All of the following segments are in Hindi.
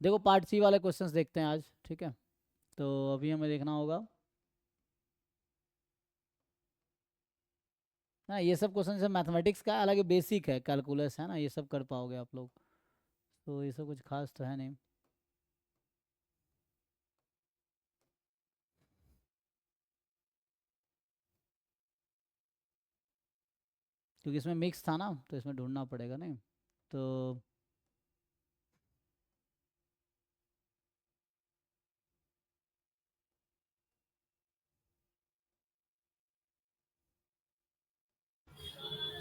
देखो पार्ट सी वाले क्वेश्चंस देखते हैं आज, ठीक है। तो अभी हमें देखना होगा ना, ये सब क्वेश्चन से मैथमेटिक्स का अलग बेसिक है, कैलकुलस है ना, ये सब कर पाओगे आप लोग, तो ये सब कुछ खास तो है नहीं। क्योंकि इसमें मिक्स था ना, तो इसमें ढूंढना पड़ेगा नहीं तो।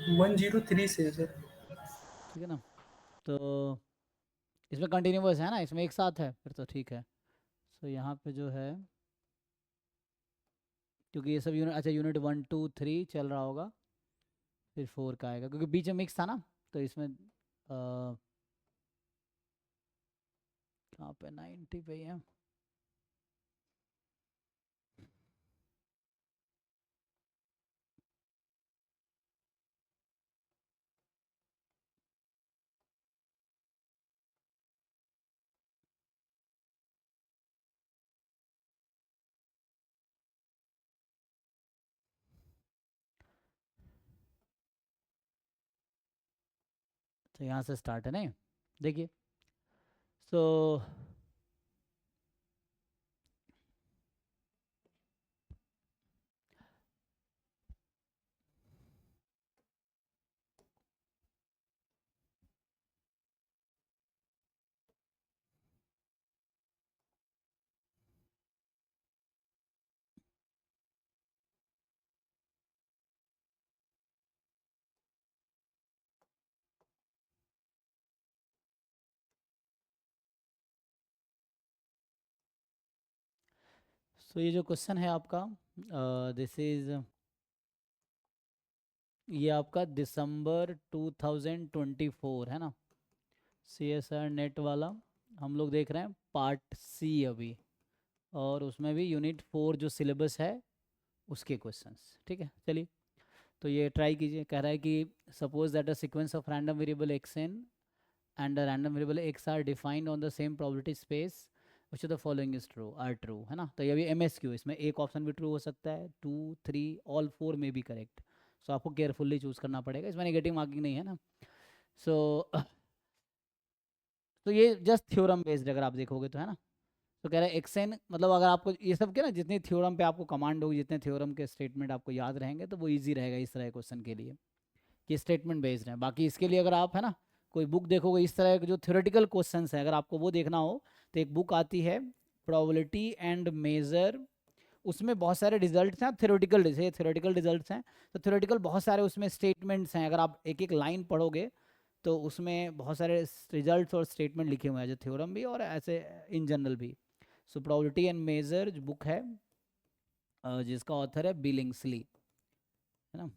वन जीरो थ्री से है सर। ठीक है ना, तो इसमें कंटिन्यूस है ना, इसमें एक साथ है, फिर तो ठीक है। तो यहाँ पे जो है, क्योंकि ये सब यूनिट, अच्छा यूनिट 1 2 3 चल रहा होगा, फिर 4 का आएगा, क्योंकि बीच में मिक्स था ना, तो इसमें कहाँ पे 90 पे ही है। तो यहाँ से स्टार्ट है नहीं, देखिए। सो ये जो क्वेश्चन है आपका, दिस इज, ये आपका दिसंबर 2024 है ना, सी एस आर नेट वाला। हम लोग देख रहे हैं पार्ट सी अभी, और उसमें भी यूनिट 4 जो सिलेबस है उसके क्वेश्चंस, ठीक है। चलिए, तो ये ट्राई कीजिए। कह रहा है कि suppose that a sequence of random variable X N and the random variable X are defined on the same probability space, which of the following is true, are true, है ना। तो ये भी एम एस क्यू, इसमें एक ऑप्शन भी ट्रू हो सकता है, 2 3 ऑल 4 में भी करेक्ट। सो आपको केयरफुल्ली चूज़ करना पड़ेगा, इसमें नेगेटिव मार्किंग नहीं है ना। सो तो ये जस्ट थ्योरम बेस्ड अगर आप देखोगे तो, है ना। तो कह रहे हैं एक्सएन, मतलब अगर आपको ये सब के ना जितनी थ्योरम पे आपको कमांड होगी, जितने थ्योरम के स्टेटमेंट आपको याद रहेंगे, तो वो इजी रहेगा इस तरह के क्वेश्चन के लिए, कि स्टेटमेंट बेस्ड है। बाकी इसके लिए अगर आप, है ना, कोई बुक देखोगे इस तरह के जो थ्योरेटिकल क्वेश्चंस हैं, अगर आपको वो देखना हो तो एक बुक आती है, प्रोबेबिलिटी एंड मेजर। उसमें बहुत सारे रिजल्ट्स हैं, थ्योरेटिकल रिजल्ट्स हैं। तो थ्योरेटिकल बहुत सारे उसमें स्टेटमेंट्स हैं, अगर आप एक एक लाइन पढ़ोगे तो उसमें बहुत सारे रिजल्ट्स और स्टेटमेंट लिखे हुए हैं, जो थ्योरम भी और ऐसे इन जनरल भी। सो प्रोबेबिलिटी एंड मेजर जो बुक है, जिसका ऑथर है बिलिंग्सली, है ना।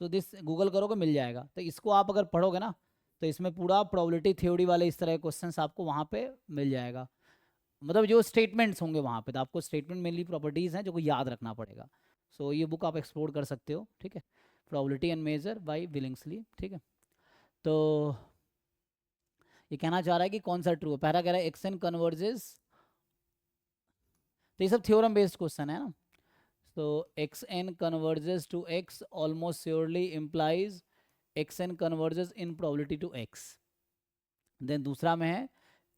तो दिस गूगल करोगे मिल जाएगा, तो इसको आप अगर पढ़ोगे ना, तो इसमें पूरा प्रोबेबिलिटी थ्योरी वाले इस तरह के क्वेश्चंस आपको वहाँ पे मिल जाएगा। मतलब जो स्टेटमेंट्स होंगे वहाँ पे, तो आपको स्टेटमेंट मेनली प्रॉपर्टीज़ हैं जो को याद रखना पड़ेगा। ये बुक आप एक्सप्लोर कर सकते हो, ठीक है। प्रोबेबिलिटी एंड मेजर बाय बिलिंग्सली, ठीक है। तो ये कहना चाह रहा है कि कौन सा ट्रू है। पहला कह रहा है एक्स एन कन्वर्जेस, तो ये सब थ्योरम बेस्ड क्वेश्चन है ना। तो X N converges to X almost surely implies X N converges in probability to X. Then दूसरा में है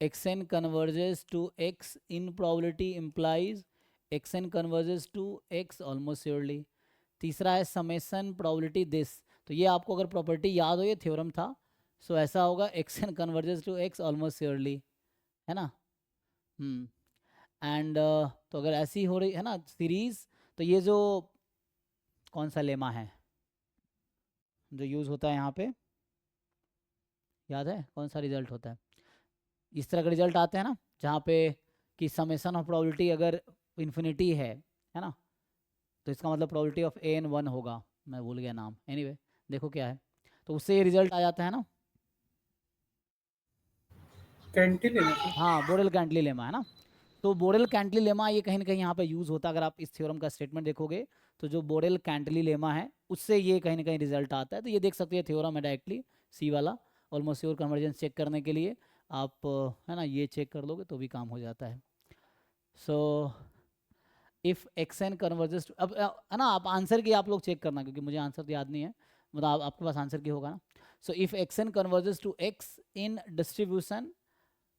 X N converges to X in probability implies X N converges to X almost surely. तीसरा है समेसन प्रोबेबिलिटी दिस। तो ये आपको अगर प्रॉपर्टी याद हो, ये थ्योरम था, ऐसा होगा X N converges to X almost surely, है ना। एंड तो अगर ऐसी हो रही है ना सीरीज, तो ये जो कौन सा लेमा है जो यूज़ होता है यहाँ पे, याद है कौन सा रिजल्ट होता है? इस तरह के रिजल्ट आते हैं ना, जहाँ पे कि समेसन ऑफ प्रोबेबिलिटी अगर इन्फिनिटी है ना, तो इसका मतलब प्रोबेबिलिटी ऑफ ए एन 1 होगा। मैं भूल गया नाम, एनीवे देखो क्या है, तो उससे ये रिजल्ट आ जाता है ना। कैंटिलीवर। हाँ, बोरेल कैंटली लेमा है ना। तो बोरेल कैंटली लेमा ये कहीं ना कहीं यहाँ पे यूज़ होता है। अगर आप इस थ्योरम का स्टेटमेंट देखोगे, तो जो बोरेल कैंटली लेमा है उससे ये कहीं ना कहीं रिजल्ट आता है। तो ये देख सकते हैं थ्योरम है डायरेक्टली, सी वाला, ऑलमोस्ट श्योर कन्वर्जेंस चेक करने के लिए। आप है ना ये चेक कर लोगे तो भी काम हो जाता है. So if X N converges to, अब है ना आप आंसर की आप लोग चेक करना क्योंकि मुझे आंसर तो याद नहीं है, मतलब आपके पास आंसर की होगा ना. So if X N converges to X in distribution,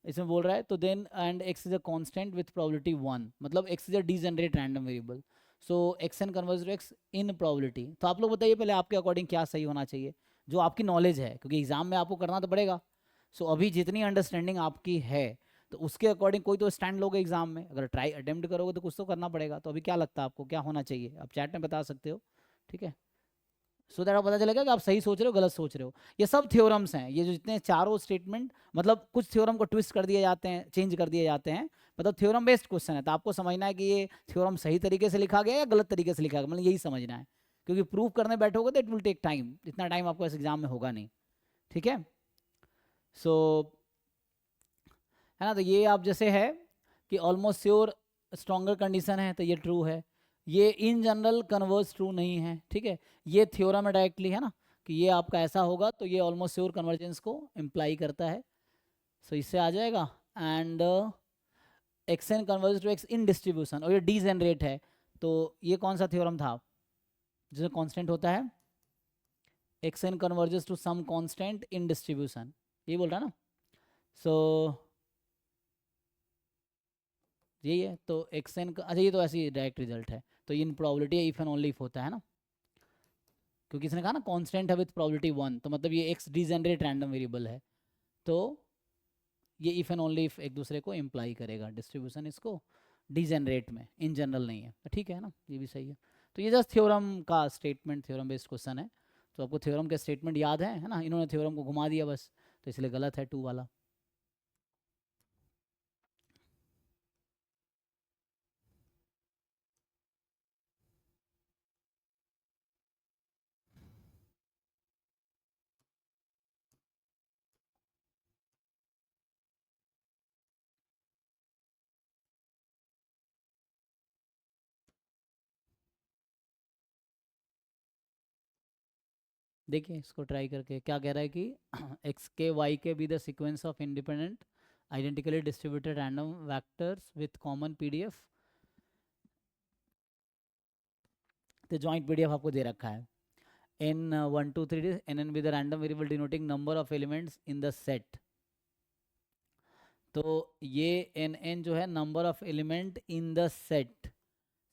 इसमें बोल रहा है तो then and X is a constant with probability 1, मतलब X is a degenerate random variable. So X N converge to X in probability. तो आप लोग बताइए पहले आपके अकॉर्डिंग क्या सही होना चाहिए, जो आपकी नॉलेज है, क्योंकि एग्जाम में आपको करना तो पड़ेगा. सो अभी जितनी अंडरस्टैंडिंग आपकी है तो उसके अकॉर्डिंग कोई तो स्टैंड लोगे एग्जाम में, अगर ट्राई अटेम्प्ट करोगे तो कुछ तो करना पड़ेगा. तो अभी क्या लगता है आपको क्या होना चाहिए, आप चैट में बता सकते हो. ठीक है, सो दैट आपको पता चलेगा कि आप सही सोच रहे हो गलत सोच रहे हो. ये सब थ्योरम्स हैं, ये जो जितने चारों स्टेटमेंट, मतलब कुछ थ्योरम को ट्विस्ट कर दिए जाते हैं, चेंज कर दिए जाते हैं, मतलब थ्योरम बेस्ड क्वेश्चन है. तो आपको समझना है कि ये थ्योरम सही तरीके से लिखा गया है या गलत तरीके से लिखा गया, मतलब यही समझना है. क्योंकि प्रूव करने बैठोगे तो इट विल टेक टाइम, इतना टाइम आपको इस एग्जाम में होगा नहीं. ठीक है. सो है ना, तो ये आप जैसे है कि ऑलमोस्ट श्योर स्ट्रॉन्गर कंडीशन है तो ये ट्रू है. ये इन जनरल कन्वर्स ट्रू नहीं है. ठीक है, ये थ्योरम है डायरेक्टली, है ना, कि ये आपका ऐसा होगा तो ये ऑलमोस्ट श्योर कन्वर्जेंस को इम्प्लाई करता है. सो इससे आ जाएगा. And X N converge to X in distribution, और ये डी जनरेट है. तो ये कौन सा थ्योरम था जिसमें कांस्टेंट होता है, X N converges to some constant in distribution, ये बोल रहा है ना. सो यही है. तो एक्स एन का, अच्छा ये तो ऐसी डायरेक्ट रिजल्ट है. तो इन probability if and only if होता है ना, क्योंकि इसने कहा ना कांस्टेंट है विथ प्रोबेबिलिटी 1, तो मतलब ये एक्स डीजेनरेट रैंडम वेरिएबल है. तो ये इफ एंड ओनली इफ एक दूसरे को इम्प्लाई करेगा, डिस्ट्रीब्यूशन इसको डीजेनरेट में, इन जनरल नहीं है. तो ठीक है ना, ये भी सही है. तो ये जस्ट थ्योरम का स्टेटमेंट, थ्योरम बेस्ड क्वेश्चन है. तो आपको थ्योरम के स्टेटमेंट याद है ना, इन्होंने थ्योरम को घुमा दिया बस, तो इसलिए गलत है 2 वाला. देखिए इसको ट्राई करके क्या कह रहा है कि x K Y K be the sequence of independent identically distributed random vectors with common PDF. तो जॉइंट पीडीएफ आपको दे रखा है. N 1 2 3 N N with random variable denoting number of elements in the set. तो ये एन एन जो है number of element in the set,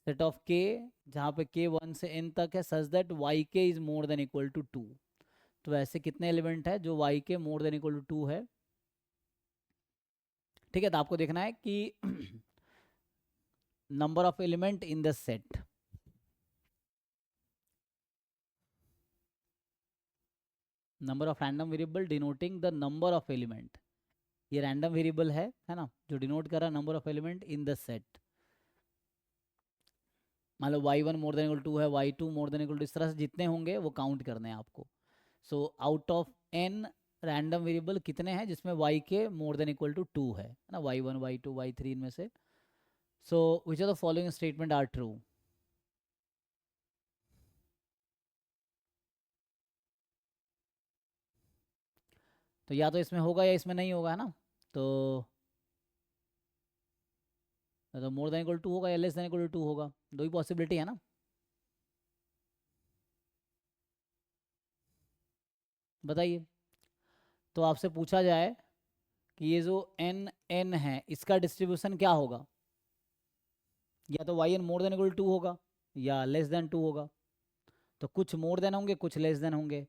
set of K, जहाँ पे के 1 से n तक है, such that Y K is more than equal to 2. तो ऐसे कितने एलिमेंट है जो वाई के मोर देन इक्वल टू 2 है. ठीक है, तो आपको देखना है कि number of element in the set, number of random variable denoting the number of element, ये रैंडम वेरिएबल है ना, जो डिनोट कर रहा है number of element in the set. मान लो y1 more than equal to है, y2 more than equal to, इस तरह से जितने होंगे वो काउंट करने हैं आपको. So out of n random variable कितने हैं जिसमें y के मोर देन इक्वल टू 2 है ना, y1 y2 y3 इनमें से. So which are the following statement are true. तो या तो इसमें होगा या इसमें नहीं होगा, है ना. तो मोर देन इक्वल टू होगा या लेस देन इक्वल टू होगा, दो ही पॉसिबिलिटी है ना. बताइए. तो आपसे पूछा जाए कि ये जो एन एन है इसका डिस्ट्रीब्यूशन क्या होगा, या तो Y N more than equal to होगा या लेस देन 2 होगा. तो कुछ मोर देन होंगे कुछ लेस देन होंगे,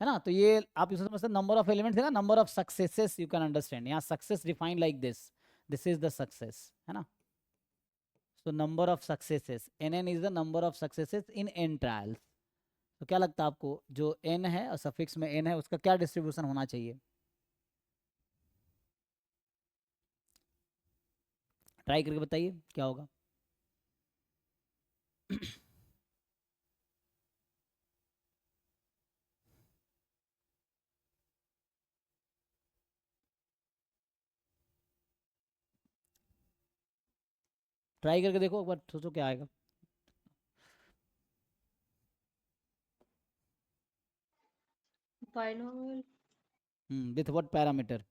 है ना. तो ये आप इसे समझते नंबर ऑफ एलिमेंट्स है ना, number of successes you can understand, यहाँ success define like this, this is the success, है ना. So number of successes, n n is the number of successes in n trials. तो क्या लगता है आपको जो एन है और सफिक्स में एन है उसका क्या डिस्ट्रीब्यूशन होना चाहिए, ट्राई करके बताइए क्या होगा. ट्राई करके देखो एक बार, सोचो क्या आएगा. Binomial with what parameter?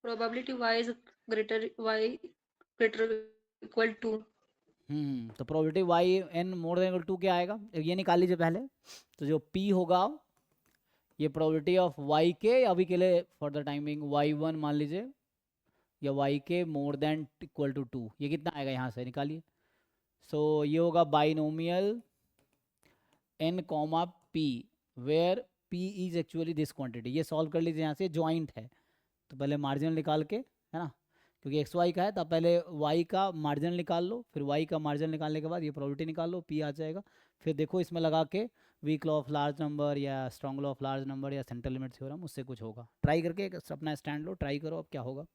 Probability y is greater equal to. तो probability Y N more than equal to क्या आएगा, ये निकाल लीजिए पहले। तो जो पी होगा ये प्रोबेबिलिटी ऑफ वाई के, अभी के लिए for the timing Y one मान लीजिए, या वाई के मोर देन इक्वल टू 2, ये कितना आएगा यहाँ से निकालिए। सो ये होगा binomial N comma P where P is actually this quantity. ये सॉल्व कर लीजिए यहाँ से, ज्वाइंट है तो पहले मार्जिनल निकाल के, है ना, क्योंकि एक्स वाई का है तो पहले वाई का मार्जिनल निकाल लो, फिर वाई का मार्जिनल निकालने के बाद ये प्रोबेबिलिटी निकाल लो, पी आ जाएगा। फिर देखो इसमें लगा के weak law of large number या strong law of large number या सेंट्रल लिमिट थ्योरम, उससे कुछ होगा। ट्राई करके अपना स्टैंड लो, ट्राई करो अब क्या होगा।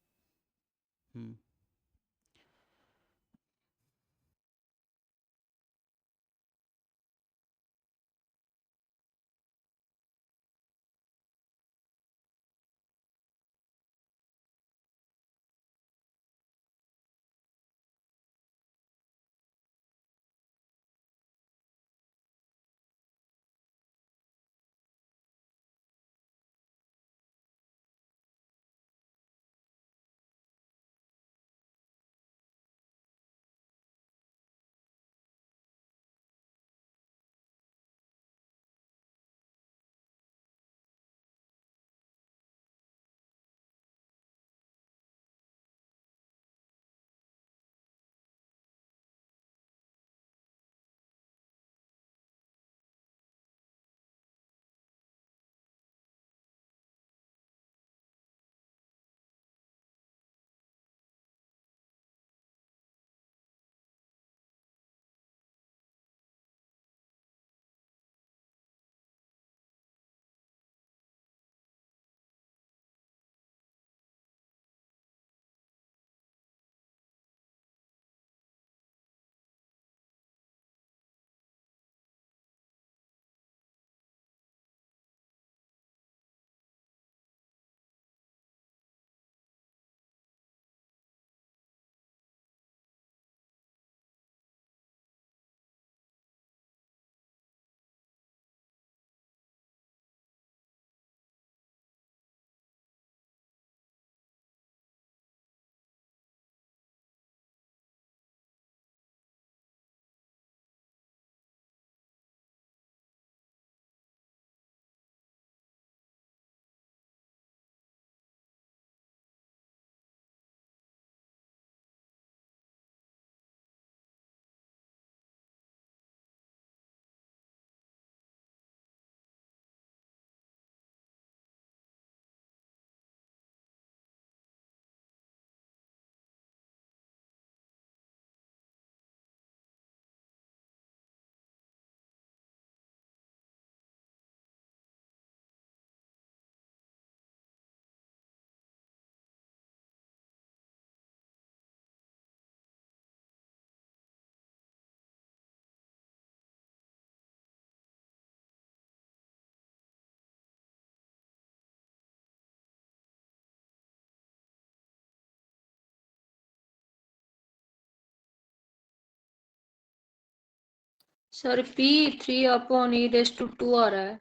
सर P 3/e⁻² आ रहा है।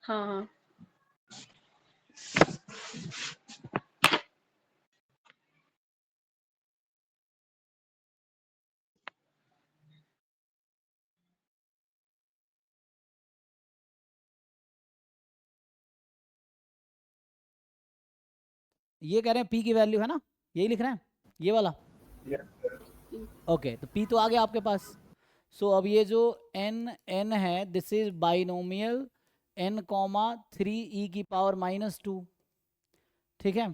हाँ हाँ ये कह रहे हैं पी की वैल्यू है ना, यही लिख रहे हैं ये वाला। ओके तो पी तो आ गया आपके पास। सो अब ये जो एन है this is binomial N comma 3e⁻², ठीक है।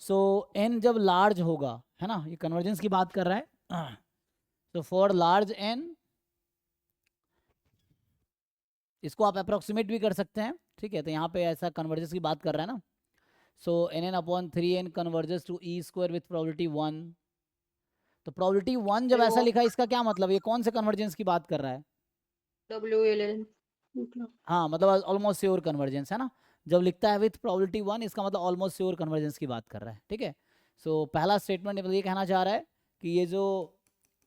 सो एन जब लार्ज होगा, है ना, ये कन्वर्जेंस की बात कर रहा है। तो फॉर लार्ज एन, इसको आप अप्रोक्सीमेट भी कर सकते हैं, ठीक है। तो यहाँ पे ऐसा कन्वर्जेंस की बात कर रहा है ना। So nn/3n converges to e² with probability 1। तो प्रोबेबिलिटी 1 जब ऐसा लिखा है इसका क्या मतलब, ये कौन से कन्वर्जेंस की बात कर रहा है? WLN। हाँ मतलब ऑलमोस्ट श्योर कन्वर्जेंस है ना। जब लिखता है विथ प्रोबेबिलिटी 1 इसका मतलब ऑलमोस्ट श्योर कन्वर्जेंस की बात कर रहा है, ठीक है। सो पहला स्टेटमेंट मतलब ये कहना चाह रहा है कि ये जो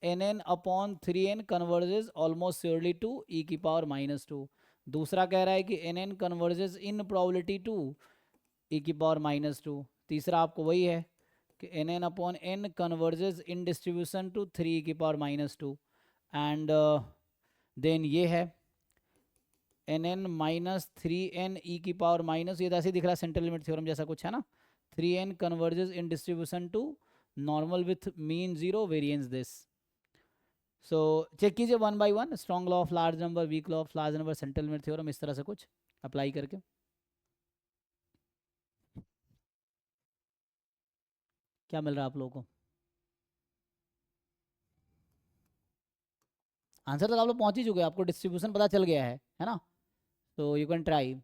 nn upon 3n converges almost surely to e की पावर -2। दूसरा कह रहा है कि nn converges in probability to e की पावर -2। तीसरा आपको वही है कि nn upon n converges in distribution to 3 की पावर -2। एंड देन ये है nn माइनस 3n e की पावर माइनस, ये तो ऐसे ही दिख रहा है सेंट्रल लिमिट थ्योरम जैसा कुछ है ना। 3n converges in distribution to normal with mean 0 variance this. So check कीजिए one by one, strong law of large number, weak law of large number, central limit theorem, इस तरह से कुछ अप्लाई करके। क्या मिल रहा है आप लोगों को? आंसर तक आप लोग पहुंच ही चुके हैं, आपको डिस्ट्रीब्यूशन पता चल गया है ना। तो यू कैन ट्राई।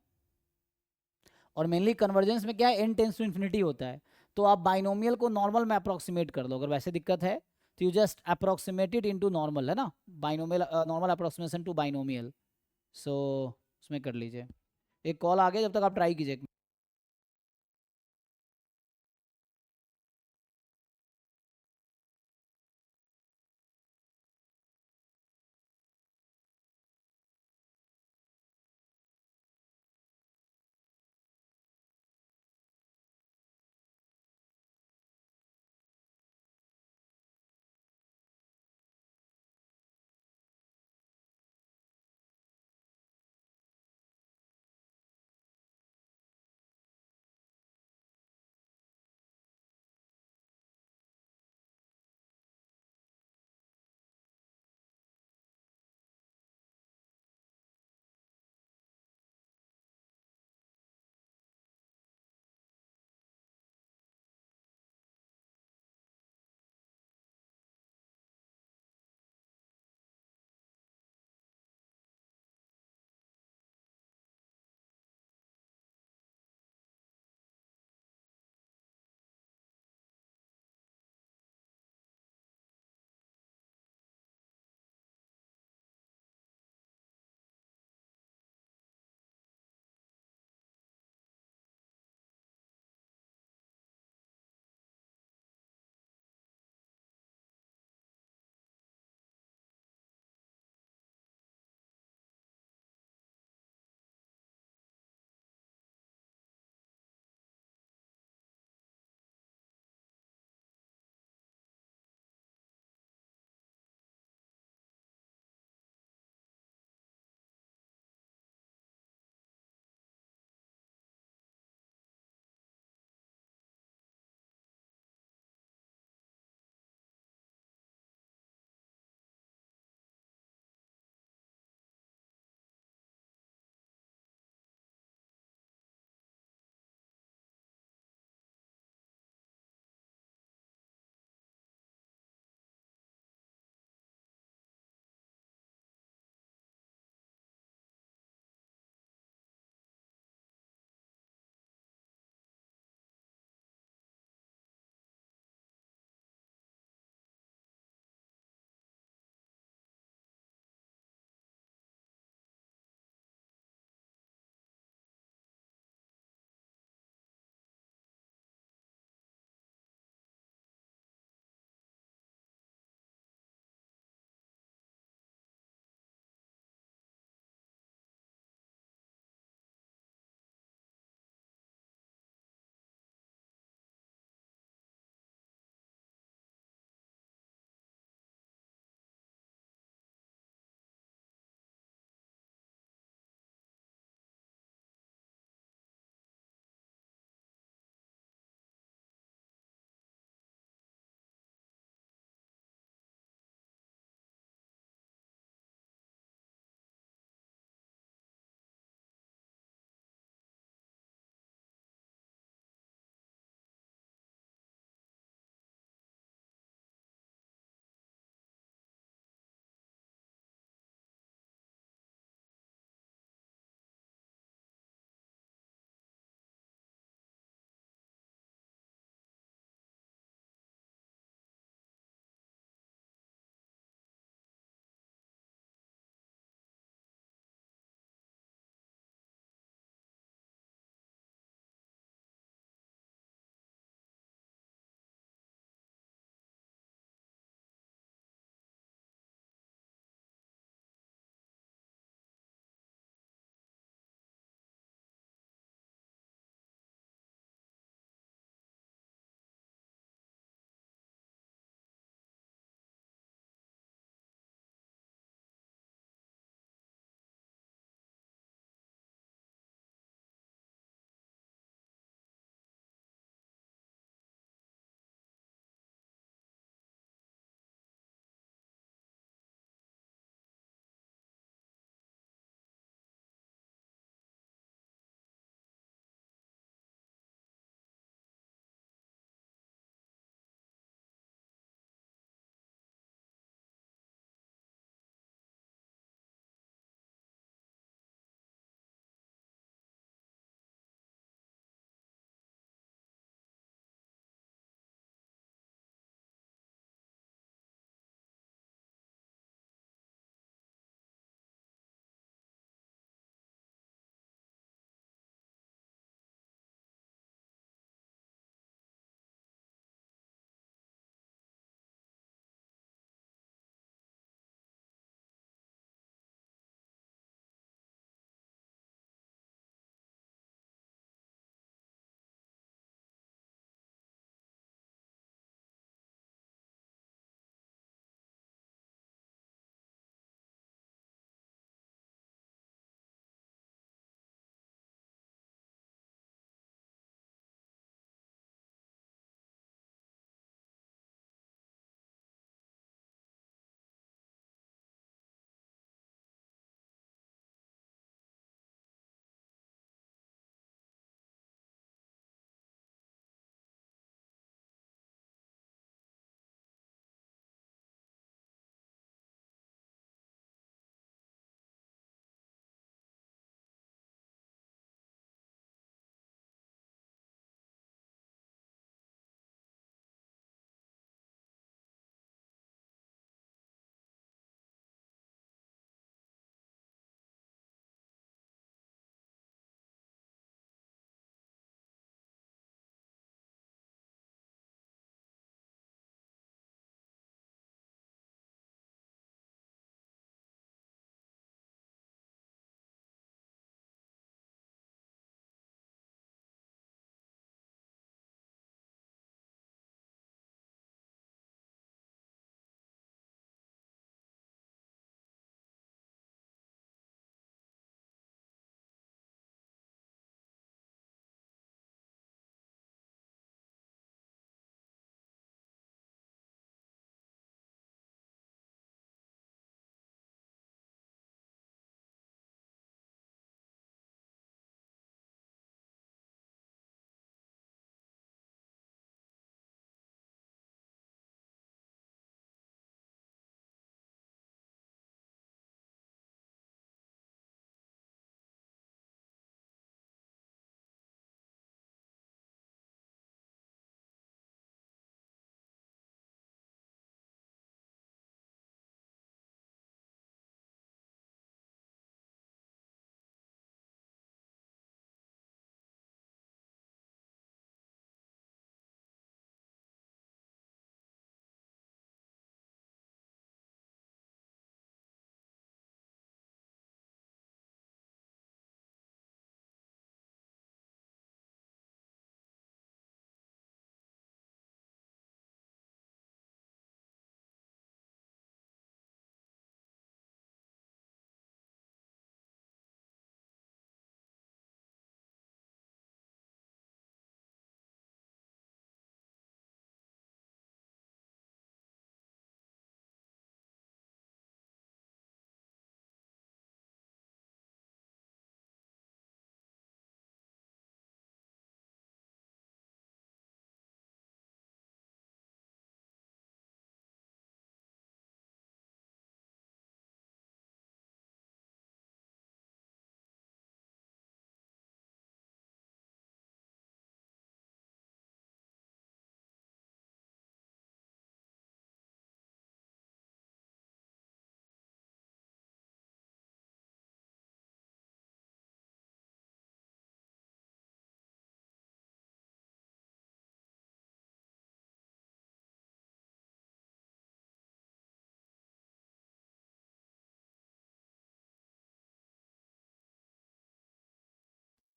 और मेनली कन्वर्जेंस में क्या है, n टेंस टू इन्फिनिटी होता है, तो आप बाइनोमियल को नॉर्मल में अप्रोक्सीमेट कर लो। अगर वैसे दिक्कत है तो you just approximate it into normal, है ना, binomial normal approximation to binomial. So उसमें कर लीजिए। एक कॉल आ गया, जब तक आप ट्राई कीजिए।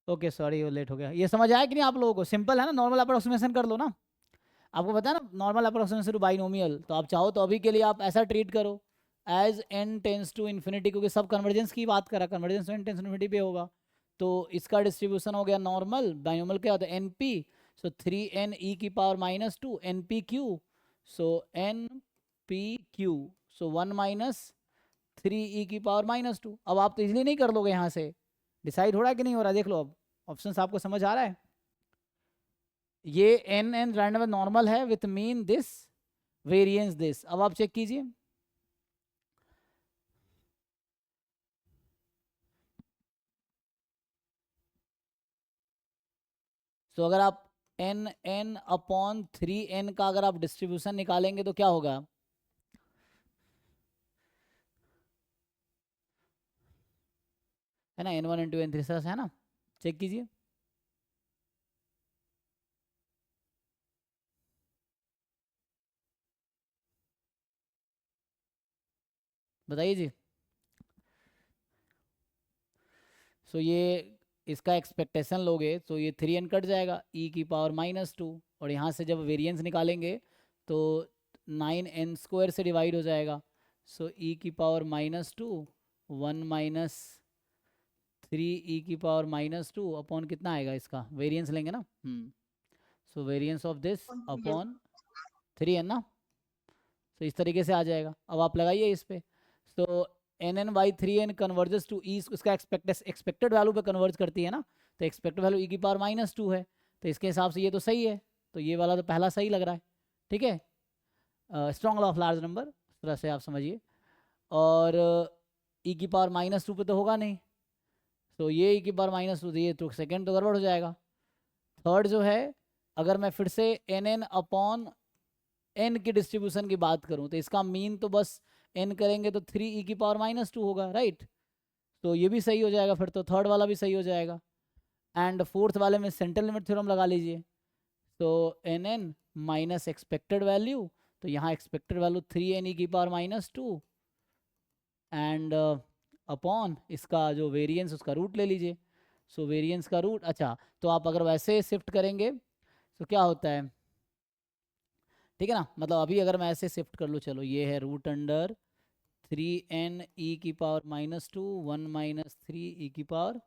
ओके सॉरी वो लेट हो गया। ये समझ आया कि नहीं आप लोगों को? सिंपल है ना, नॉर्मल अप्रोक्सीमेशन कर लो ना। आपको पता है ना नॉर्मल अप्रोक्सीमेशन टू बाइनोमियल, तो आप चाहो तो अभी के लिए आप ऐसा ट्रीट करो as n tends to infinity, क्योंकि सब कन्वर्जेंस की बात करा, convergence n tends to infinity पे होगा। तो इसका डिस्ट्रीब्यूशन हो गया नॉर्मल, बाइनोमियल क्या होता है n p, so 3n e की power minus two n p q, so n p q, so 1 - 3 e की पावर -2। अब आप तो इजली नहीं कर लोगे यहाँ से, डिसाइड हो रहा है कि नहीं हो रहा है, देख लो अब ऑप्शंस आपको समझ आ रहा है। ये n n रैंडम नॉर्मल है with mean this, variance this. अब आप चेक कीजिए, तो अगर आप n n अपॉन 3n का अगर आप डिस्ट्रीब्यूशन निकालेंगे तो क्या होगा? है ना, n1 n2 n3 है ना, चेक कीजिए। बताइए जी। सो ये इसका एक्सपेक्टेशन लोगे तो ये 3n कट जाएगा, e की पावर -2, और यहाँ से जब वेरिएंस निकालेंगे तो 9n² से डिवाइड हो जाएगा। सो e की पावर -2 1 - 3 e की पावर -2 अपॉन कितना आएगा, इसका वेरिएंस लेंगे ना। So variance of this upon 3n ना, तो इस तरीके से आ जाएगा। अब आप लगाइए इस पे, तो nn/3n कन्वर्जेस टू ई, इसका एक्सपेक्टेड वैल्यू पे कन्वर्ज करती है ना, तो एक्सपेक्टेड वैल्यू e की पावर -2 है, तो इसके हिसाब से ये तो सही है, तो ये वाला तो पहला सही लग रहा है। ठीक है, strong law of large number, इस तरह से आप समझिए। और e की पावर -2 पे तो होगा नहीं, तो ये e की पावर -2, ये तो सेकेंड तो गड़बड़ हो जाएगा। थर्ड जो है, अगर मैं फिर से nn अपॉन n की डिस्ट्रीब्यूशन की बात करूं तो इसका मीन तो बस n करेंगे तो 3 e की पावर -2 होगा, राइट। तो ये भी सही हो जाएगा, फिर तो थर्ड वाला भी सही हो जाएगा। एंड फोर्थ वाले में सेंट्रल लिमिट थ्योरम लगा लीजिए, तो nn माइनस एक्सपेक्टेड वैल्यू, तो यहाँ एक्सपेक्टेड वैल्यू 3n e की पावर -2 एंड अपॉन इसका जो वेरिएंस उसका रूट ले लीजिए। सो वेरिएंस का रूट, अच्छा तो आप अगर वैसे शिफ्ट करेंगे तो क्या होता है, ठीक है ना, मतलब अभी अगर मैं ऐसे शिफ्ट कर लूँ, चलो ये है रूट अंडर 3n e की पावर -2 1 - 3 e की पावर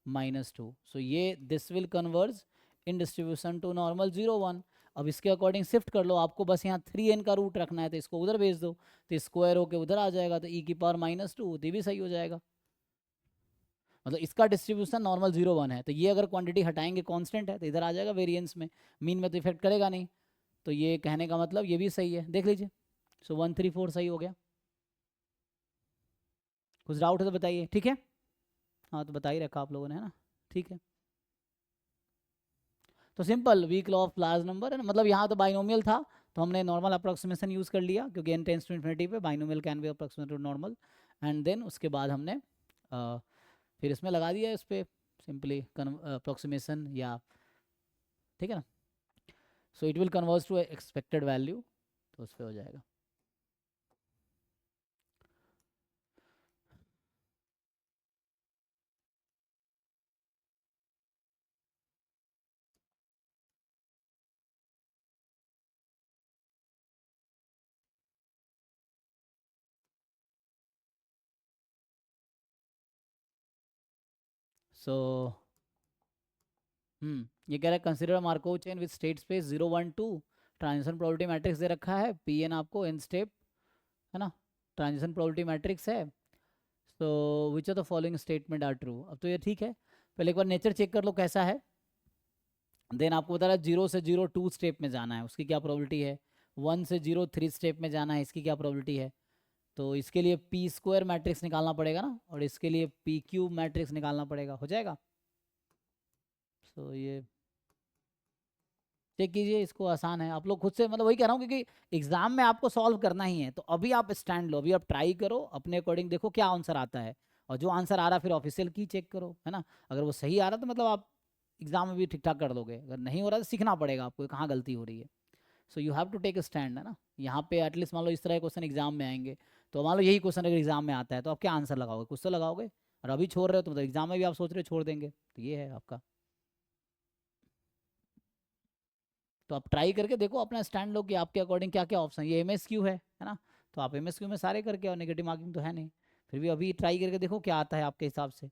-2। सो ये this will converge in distribution to normal 0 1। अब इसके अकॉर्डिंग शिफ्ट कर लो, आपको बस यहाँ 3n का रूट रखना है, तो इसको उधर भेज दो, तो स्क्वायर होके उधर आ जाएगा, तो e की पावर -2, तो ये भी सही हो जाएगा। मतलब इसका डिस्ट्रीब्यूशन नॉर्मल 0 1 है, तो ये अगर क्वांटिटी हटाएंगे कांस्टेंट है तो इधर आ जाएगा वेरिएंस में, मीन में तो इफेक्ट करेगा नहीं। तो ये कहने का मतलब ये भी सही है, देख लीजिए। सो 1 3 4 सही हो गया। कुछ डाउट है तो बताइए, ठीक है। हाँ तो बता ही रखा आप लोगों ने, है ना, ठीक है। तो simple weak law of large number है ना, मतलब यहाँ तो बाइनोमियल था तो हमने नॉर्मल अप्रोक्सीमेशन यूज़ कर लिया, क्योंकि n टेंस टू इन्फिनिटी पे binomial can be approximated to normal, and then उसके बाद हमने फिर इसमें लगा दिया इस पर सिंपली अप्रोक्सीमेशन, या ठीक है ना। So it will converge to expected value, तो उस पर हो जाएगा। सो ये कह रहा है consider Markov chain with state space 0 1 2, transition probability matrix दे रखा है, पी एन आपको एन स्टेप, है ना, ट्रांजिशन प्रोबेबिलिटी मैट्रिक्स है। So which of the following statement are true. अब तो ये ठीक है, पहले एक बार नेचर चेक कर लो कैसा है, देन आपको बता रहा है 0 से 0 2 स्टेप में जाना है, उसकी क्या प्रोबेबिलिटी है, 1 से 0 3 स्टेप में जाना है, इसकी क्या प्रोबेबिलिटी है। तो इसके लिए पी स्क्वायर मैट्रिक्स निकालना पड़ेगा ना, और इसके लिए पी क्यूब मैट्रिक्स निकालना पड़ेगा, हो जाएगा। सो ये चेक कीजिए, इसको आसान है, आप लोग खुद से, मतलब वही कह रहा हूँ, क्योंकि एग्जाम में आपको सॉल्व करना ही है, तो अभी आप स्टैंड लो, अभी आप ट्राई करो अपने अकॉर्डिंग, देखो क्या आंसर आता है, और जो आंसर आ रहा है फिर ऑफिशियल की चेक करो, है ना। अगर वो सही आ रहा तो मतलब आप एग्जाम में भी ठीक ठाक कर दोगे, अगर नहीं हो रहा तो सीखना पड़ेगा आपको कहाँ गलती हो रही है। So you have to take stand, है ना। यहाँ पे एटलीस्ट मान लो इस तरह के क्वेश्चन एग्जाम में आएंगे, तो मान लो यही क्वेश्चन अगर एग्जाम में आता है तो आप क्या आंसर लगाओगे, कुछ तो लगाओगे, और अभी छोड़ रहे हो तो मतलब एग्जाम में भी आप सोच रहे हो छोड़ देंगे, तो ये है आपका। तो आप ट्राई करके देखो, अपना स्टैंड लो कि आपके अकॉर्डिंग क्या क्या ऑप्शन, ये MSQ है ना, तो आप MSQ में सारे करके, और नेगेटिव मार्किंग तो है नहीं, फिर भी अभी ट्राई करके देखो क्या आता है आपके हिसाब से।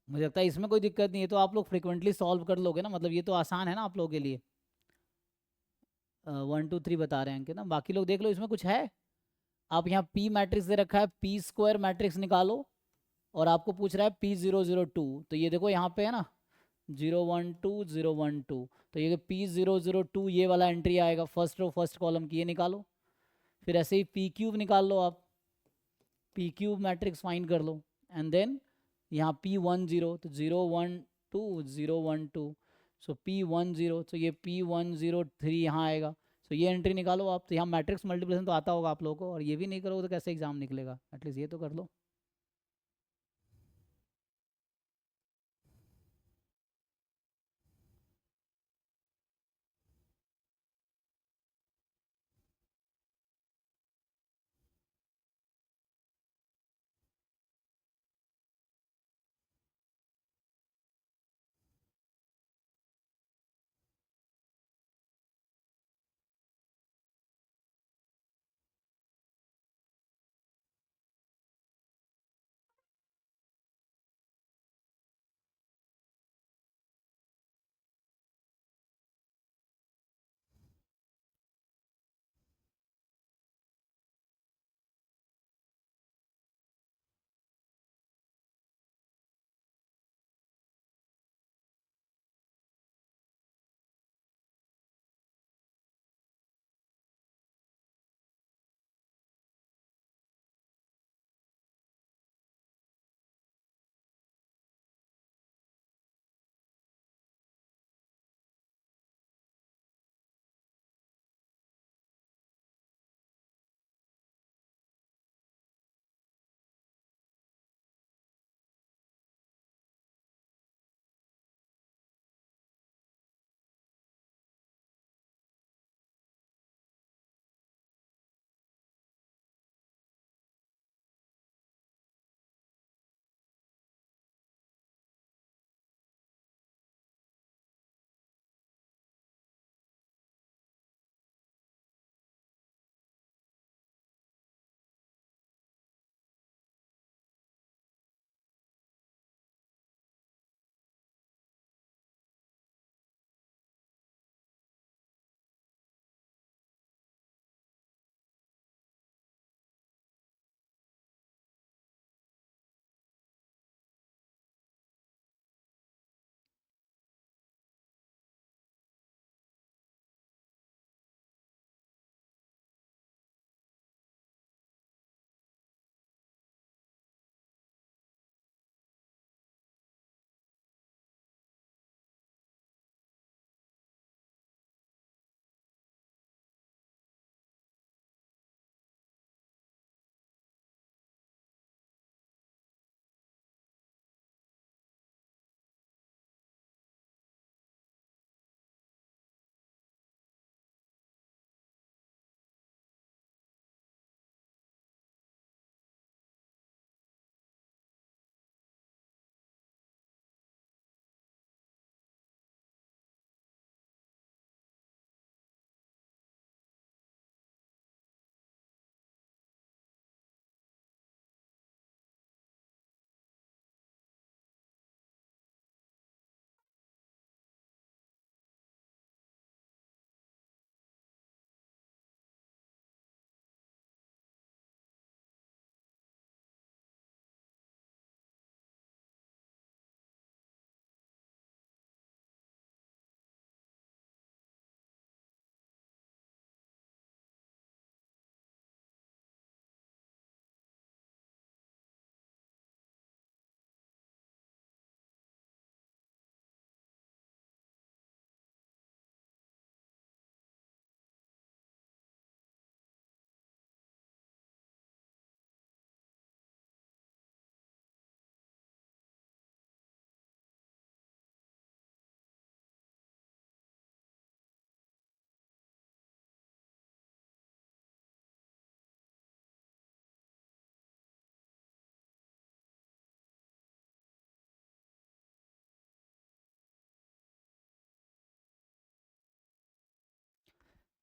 मुझे लगता है इसमें कोई दिक्कत नहीं है, तो आप लोग फ्रिक्वेंटली सॉल्व कर लोगे ना, मतलब ये तो आसान है ना आप लोगों के लिए। 1 2 3 बता रहे हैं कि ना, बाकी लोग देख लो इसमें कुछ है। आप यहाँ P मैट्रिक्स दे रखा है, P² मैट्रिक्स निकालो, और आपको पूछ रहा है P002, तो ये देखो यहाँ पे है ना 0 1 2 0 1 2, तो ये P002 ये वाला एंट्री आएगा फर्स्ट रो फर्स्ट कॉलम की, ये निकालो। फिर ऐसे ही P³ निकाल लो आप, P³ मैट्रिक्स फाइंड कर लो, एंड देन यहाँ P10, तो 0 1 2 0 1 2, सो P10, तो ये P103 यहाँ आएगा। सो ये एंट्री निकालो आप, तो यहाँ मैट्रिक्स मल्टीप्लिकेशन तो आता होगा आप लोगों को, और ये भी नहीं करोगे तो कैसे एग्जाम निकलेगा, एटलीस्ट ये तो कर लो।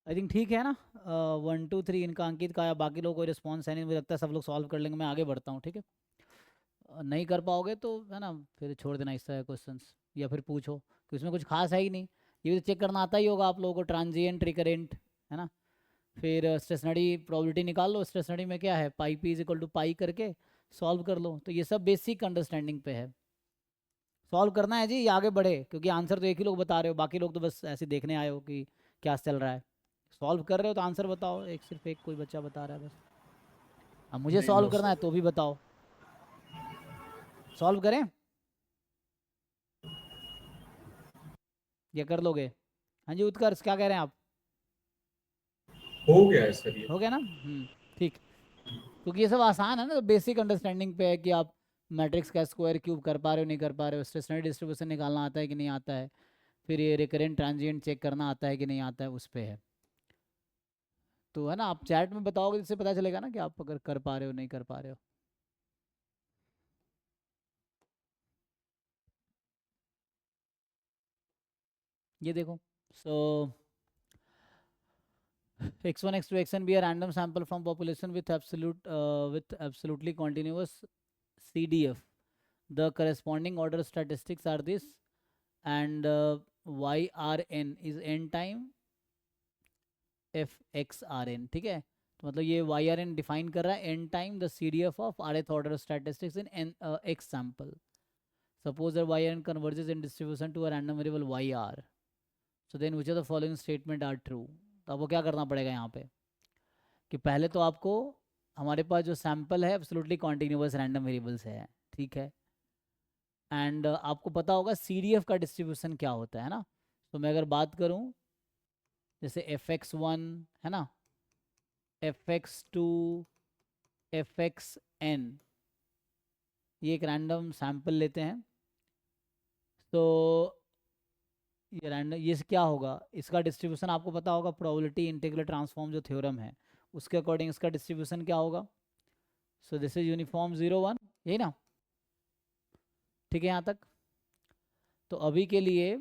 आई थिंक ठीक है ना। 1 2 3 इनका अंकित का आया, बाकी लोगों को रिस्पॉन्स है नहीं, मुझे लगता है सब लोग सॉल्व कर लेंगे, मैं आगे बढ़ता हूँ ठीक है। नहीं कर पाओगे तो है ना फिर छोड़ देना इस तरह क्वेश्चंस, या फिर पूछो कि उसमें कुछ खास है ही नहीं। ये भी तो चेक करना आता ही होगा आप लोगों को, ट्रांजिएंट रिकरेंट है ना। फिर स्टेशनरी प्रोबेबिलिटी निकाल लो, स्टेशनरी में क्या है पाई पी इज इक्वल टू पाई करके सॉल्व कर लो। तो ये सब बेसिक अंडरस्टैंडिंग पे है, सॉल्व करना है जी, ये आगे बढ़े, क्योंकि आंसर तो एक ही लोग बता रहे हो, बाकी लोग तो बस ऐसे देखने आए हो कि क्या चल रहा है। सॉल्व कर रहे हो तो आंसर बताओ, एक सिर्फ एक कोई बच्चा बता रहा है बस। अब मुझे नहीं सॉल्व नो करना है सर। तो भी बताओ, सॉल्व करें या कर लोगे? हाँ जी उत्कर्ष क्या कह रहे हैं आप? हो गया है सर ये। हो गया ना? ठीक। क्योंकि ये सब आसान है ना, तो बेसिक अंडरस्टैंडिंग पे है कि आप मैट्रिक्स का स्क्वायर क्यूब कर पा रहे हो नहीं कर पा रहे हो, स्टेशनरी डिस्ट्रीब्यूशन निकालना आता है कि नहीं आता है, फिर ये रिकरेंट ट्रांजिएंट चेक करना आता है कि नहीं आता है, उस पे है। तो है ना, आप चैट में बताओगे जिससे पता चलेगा ना कि आप अगर कर पा रहे हो नहीं कर पा रहे हो। ये देखो, सो x1 x2 xn be a random sample from population with absolutely continuous CDF. The corresponding order statistics are this, and YRN is n time FXRN, ठीक है। तो मतलब ये YRN डिफाइन कर रहा है n time the CDF of rth order statistics in n x sample. Suppose that YRN converges in distribution to a random variable YR. So then which of the following statement are true? तो आपको क्या करना पड़ेगा यहाँ पे कि पहले तो आपको हमारे पास जो सैम्पल है एब्सोल्युटली कॉन्टिन्यूअस रैंडम वेरिएबल्स है, ठीक है। एंड आपको पता होगा CDF का डिस्ट्रीब्यूशन क्या होता है ना। तो मैं अगर बात करूँ जैसे fx1 है ना, fx2, fxn, ये एक रैंडम सैम्पल लेते हैं। तो ये रैंडम, ये क्या होगा, इसका डिस्ट्रीब्यूशन आपको पता होगा, प्रोबेबिलिटी इंटीग्रल ट्रांसफॉर्म जो थ्योरम है उसके अकॉर्डिंग इसका डिस्ट्रीब्यूशन क्या होगा। सो दिस इज यूनिफॉर्म 0 1, यही ना, ठीक है यहाँ तक। तो अभी के लिए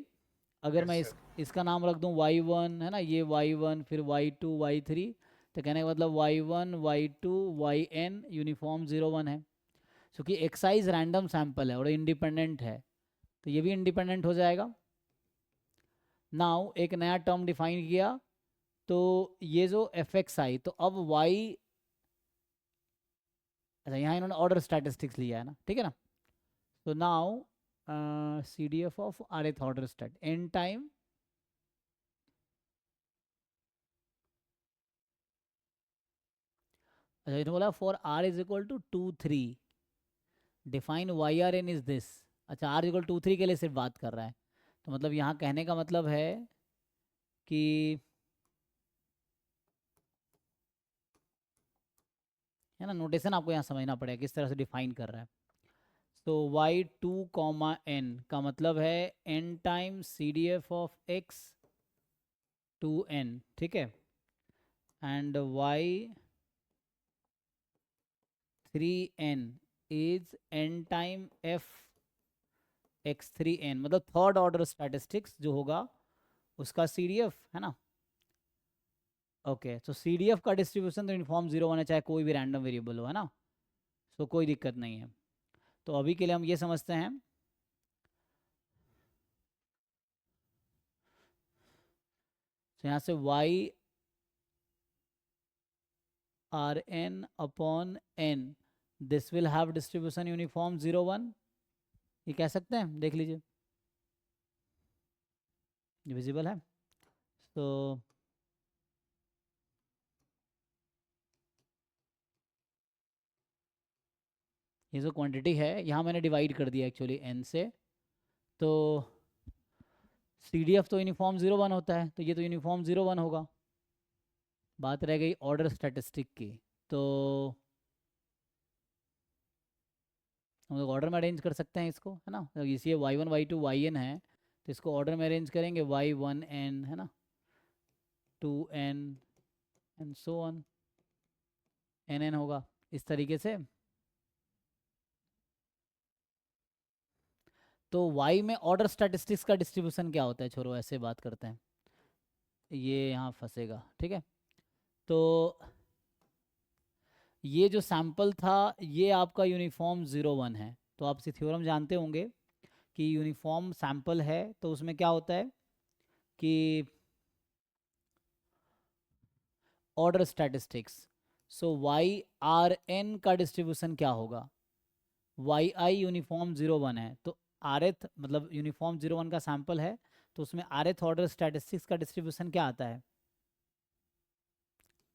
अगर यस मैं सर। इसका नाम रख दूँ y1 है ना, ये y1 फिर y2 y3, तो कहने का मतलब y1 y2 yn यूनिफॉर्म 0 1 है, क्योंकि एक्साइज रैंडम सैम्पल है और इंडिपेंडेंट है, तो ये भी इंडिपेंडेंट हो जाएगा। नाउ एक नया टर्म डिफाइन किया, तो ये जो fxi, तो अब y, अच्छा यहाँ इन्होंने ऑर्डर स्टैटिस्टिक्स लिया है ना, ठीक है ना। तो now CDF of rth order stat n time, अच्छा इन्होंने बोला for r is equal to 2 3 define YRN is दिस। अच्छा r इक्वल 2 3 के लिए सिर्फ बात कर रहा है, तो मतलब यहाँ कहने का मतलब है कि है ना, नोटेशन आपको यहाँ समझना पड़ेगा किस तरह से डिफाइन कर रहा है। तो y2 n का मतलब है n time CDF of x 2n, ठीक है। And y3n is n time f x3n, मतलब थर्ड ऑर्डर स्टैटिस्टिक्स जो होगा उसका CDF है ना। ओके, तो CDF का डिस्ट्रीब्यूशन तो यूनिफॉर्म 0 1 है, चाहे कोई भी रैंडम वेरिएबल हो, है ना। तो कोई दिक्कत नहीं है। तो अभी के लिए हम ये समझते हैं, तो यहाँ से YRN upon n, this will have distribution uniform 0 1, ये कह सकते हैं, देख लीजिए ये विजिबल है। तो ये जो क्वांटिटी है यहाँ मैंने डिवाइड कर दिया एक्चुअली n से, तो CDF तो यूनिफॉर्म 0 1 होता है, तो ये तो यूनिफॉर्म 0 1 होगा। बात रह गई ऑर्डर स्टैटिस्टिक की, तो हम लोग ऑर्डर में अरेंज कर सकते हैं इसको, है ना। तो इसी y1 y2 yn है, तो इसको ऑर्डर में अरेंज करेंगे y1n है ना, 2n and so on, nn होगा इस तरीके से। तो y में ऑर्डर स्टैटिस्टिक्स का डिस्ट्रीब्यूशन क्या होता है, छोड़ो ऐसे बात करते हैं। ये यहाँ फंसेगा, ठीक है। तो ये जो सैंपल था ये आपका यूनिफॉर्म 01 है। तो आप इसे थ्योरम जानते होंगे कि यूनिफॉर्म सैंपल है तो उसमें क्या होता है कि order statistics. So Y R N का डिस्ट्रीब्यूशन क्या होगा, वाई आई यूनिफॉर्म 01 है तो आर एथ मतलब यूनिफॉर्म 01 का सैंपल है तो उसमें आर एथ ऑर्डर स्टैटिस्टिक्स का डिस्ट्रीब्यूशन क्या आता है, सर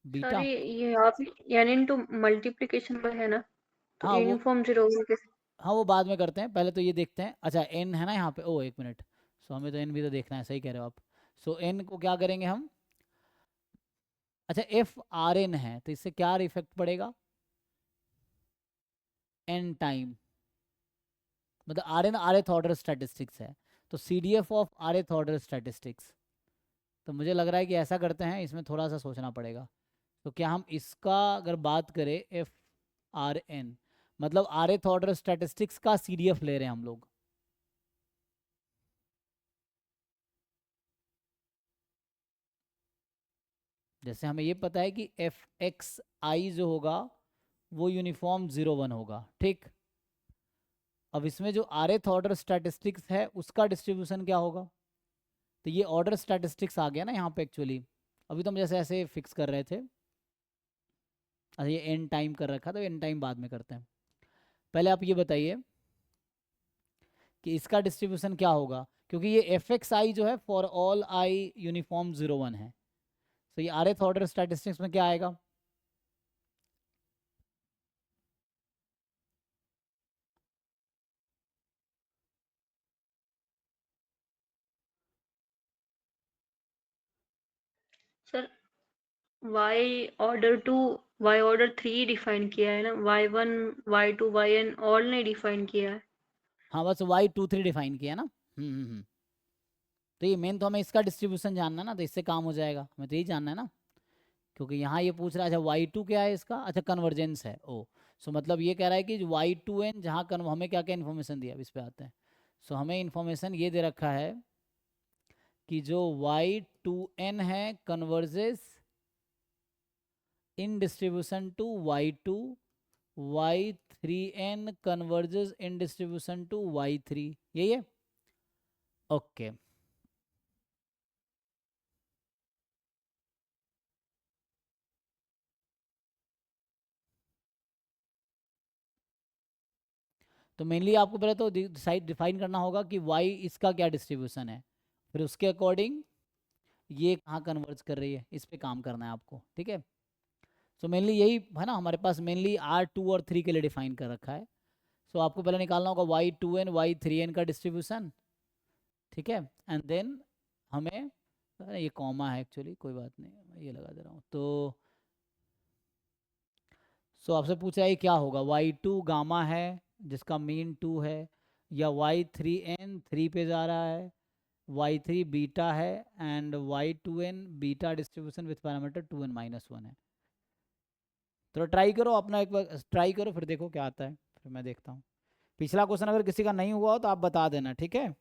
बीटा। ये आप n इनटू मल्टीप्लिकेशन में है ना, तो हाँ वो यूनिफॉर्म जीरो के। हाँ वो बाद में करते हैं, पहले तो ये देखते हैं। अच्छा एन है ना यहाँ पे, ओ एक मिनट, सो हमें तो एन भी तो देखना है, सही कह रहे हो आप। सो एन को क्या करेंगे हम, अच्छा एफ आर एन है तो इससे क्या इफेक्ट पड़ेगा, एन टाइम, मतलब R N R th order statistics है तो C D F of R th order statistics. तो मुझे लग रहा है कि ऐसा करते हैं, इसमें थोड़ा सा सोचना पड़ेगा। तो क्या हम इसका अगर बात करें एफ आर एन, मतलब आर एथ ऑर्डर स्टैटिस्टिक्स का सी डी एफ ले रहे हैं हम लोग। जैसे हमें ये पता है कि एफ एक्स आई जो होगा वो यूनिफॉर्म 01 होगा, ठीक। अब इसमें जो आर एथ ऑर्डर स्टैटिस्टिक्स है उसका डिस्ट्रीब्यूशन क्या होगा, तो ये ऑर्डर स्टैटिस्टिक्स आ गया ना यहाँ पे एक्चुअली। अभी तो हम जैसे ऐसे फिक्स कर रहे थे, अच्छा ये एन टाइम कर रखा तो एन टाइम बाद में करते हैं। पहले आप ये बताइए कि इसका डिस्ट्रीब्यूशन क्या होगा, क्योंकि ये एफ एक्स आई जो है फॉर ऑल आई यूनिफॉर्म 01 है। तो ये आर एथ ऑर्डर स्टैटिस्टिक्स में क्या आएगा, सर वाई ऑर्डर 3 डिफाइन किया है ना, y1 y2 yn ऑल ने डिफाइन किया है। हाँ बस वाई टू थ्री डिफाइन किया ना। तो ये मेन तो हमें इसका डिस्ट्रीब्यूशन जानना है ना, तो इससे काम हो जाएगा, हमें तो यही जानना है ना। क्योंकि यहाँ ये पूछ रहा है, अच्छा वाई टू क्या है इसका, अच्छा कन्वर्जेंस है, ओ। सो मतलब ये कह रहा है कि वाई टू एन जहाँ हमें क्या क्या इन्फॉर्मेशन दिया, अब इस पे आते हैं। सो हमें इन्फॉर्मेशन ये दे रखा है कि जो वाई टू एन है converges in distribution to Y two, Y three N converges in distribution to Y three, यही है, ओके। तो मेनली आपको पहले तो डिसाइड डिफाइन करना होगा कि y इसका क्या डिस्ट्रीब्यूशन है, फिर उसके अकॉर्डिंग ये कहाँ कन्वर्ज कर रही है, इस पे काम करना है आपको, ठीक है। सो मेनली यही है ना, हमारे पास मेनली R2 और 3 के लिए डिफाइन कर रखा है। सो आपको पहले निकालना होगा y2n y3n का डिस्ट्रीब्यूशन, ठीक है। एंड देन हमें, अरे ये कॉमा है एक्चुअली, कोई बात नहीं, मैं ये लगा दे रहा हूँ। तो सो आपसे पूछा है क्या होगा, y2 गामा है जिसका मीन 2 है, या y3n 3 पे जा रहा है, y3 बीटा है, and y2n beta distribution with parameter 2n minus 1 है। तो ट्राई करो अपना, एक बार ट्राई करो फिर देखो क्या आता है, फिर मैं देखता हूँ। पिछला क्वेश्चन अगर किसी का नहीं हुआ हो तो आप बता देना, ठीक है।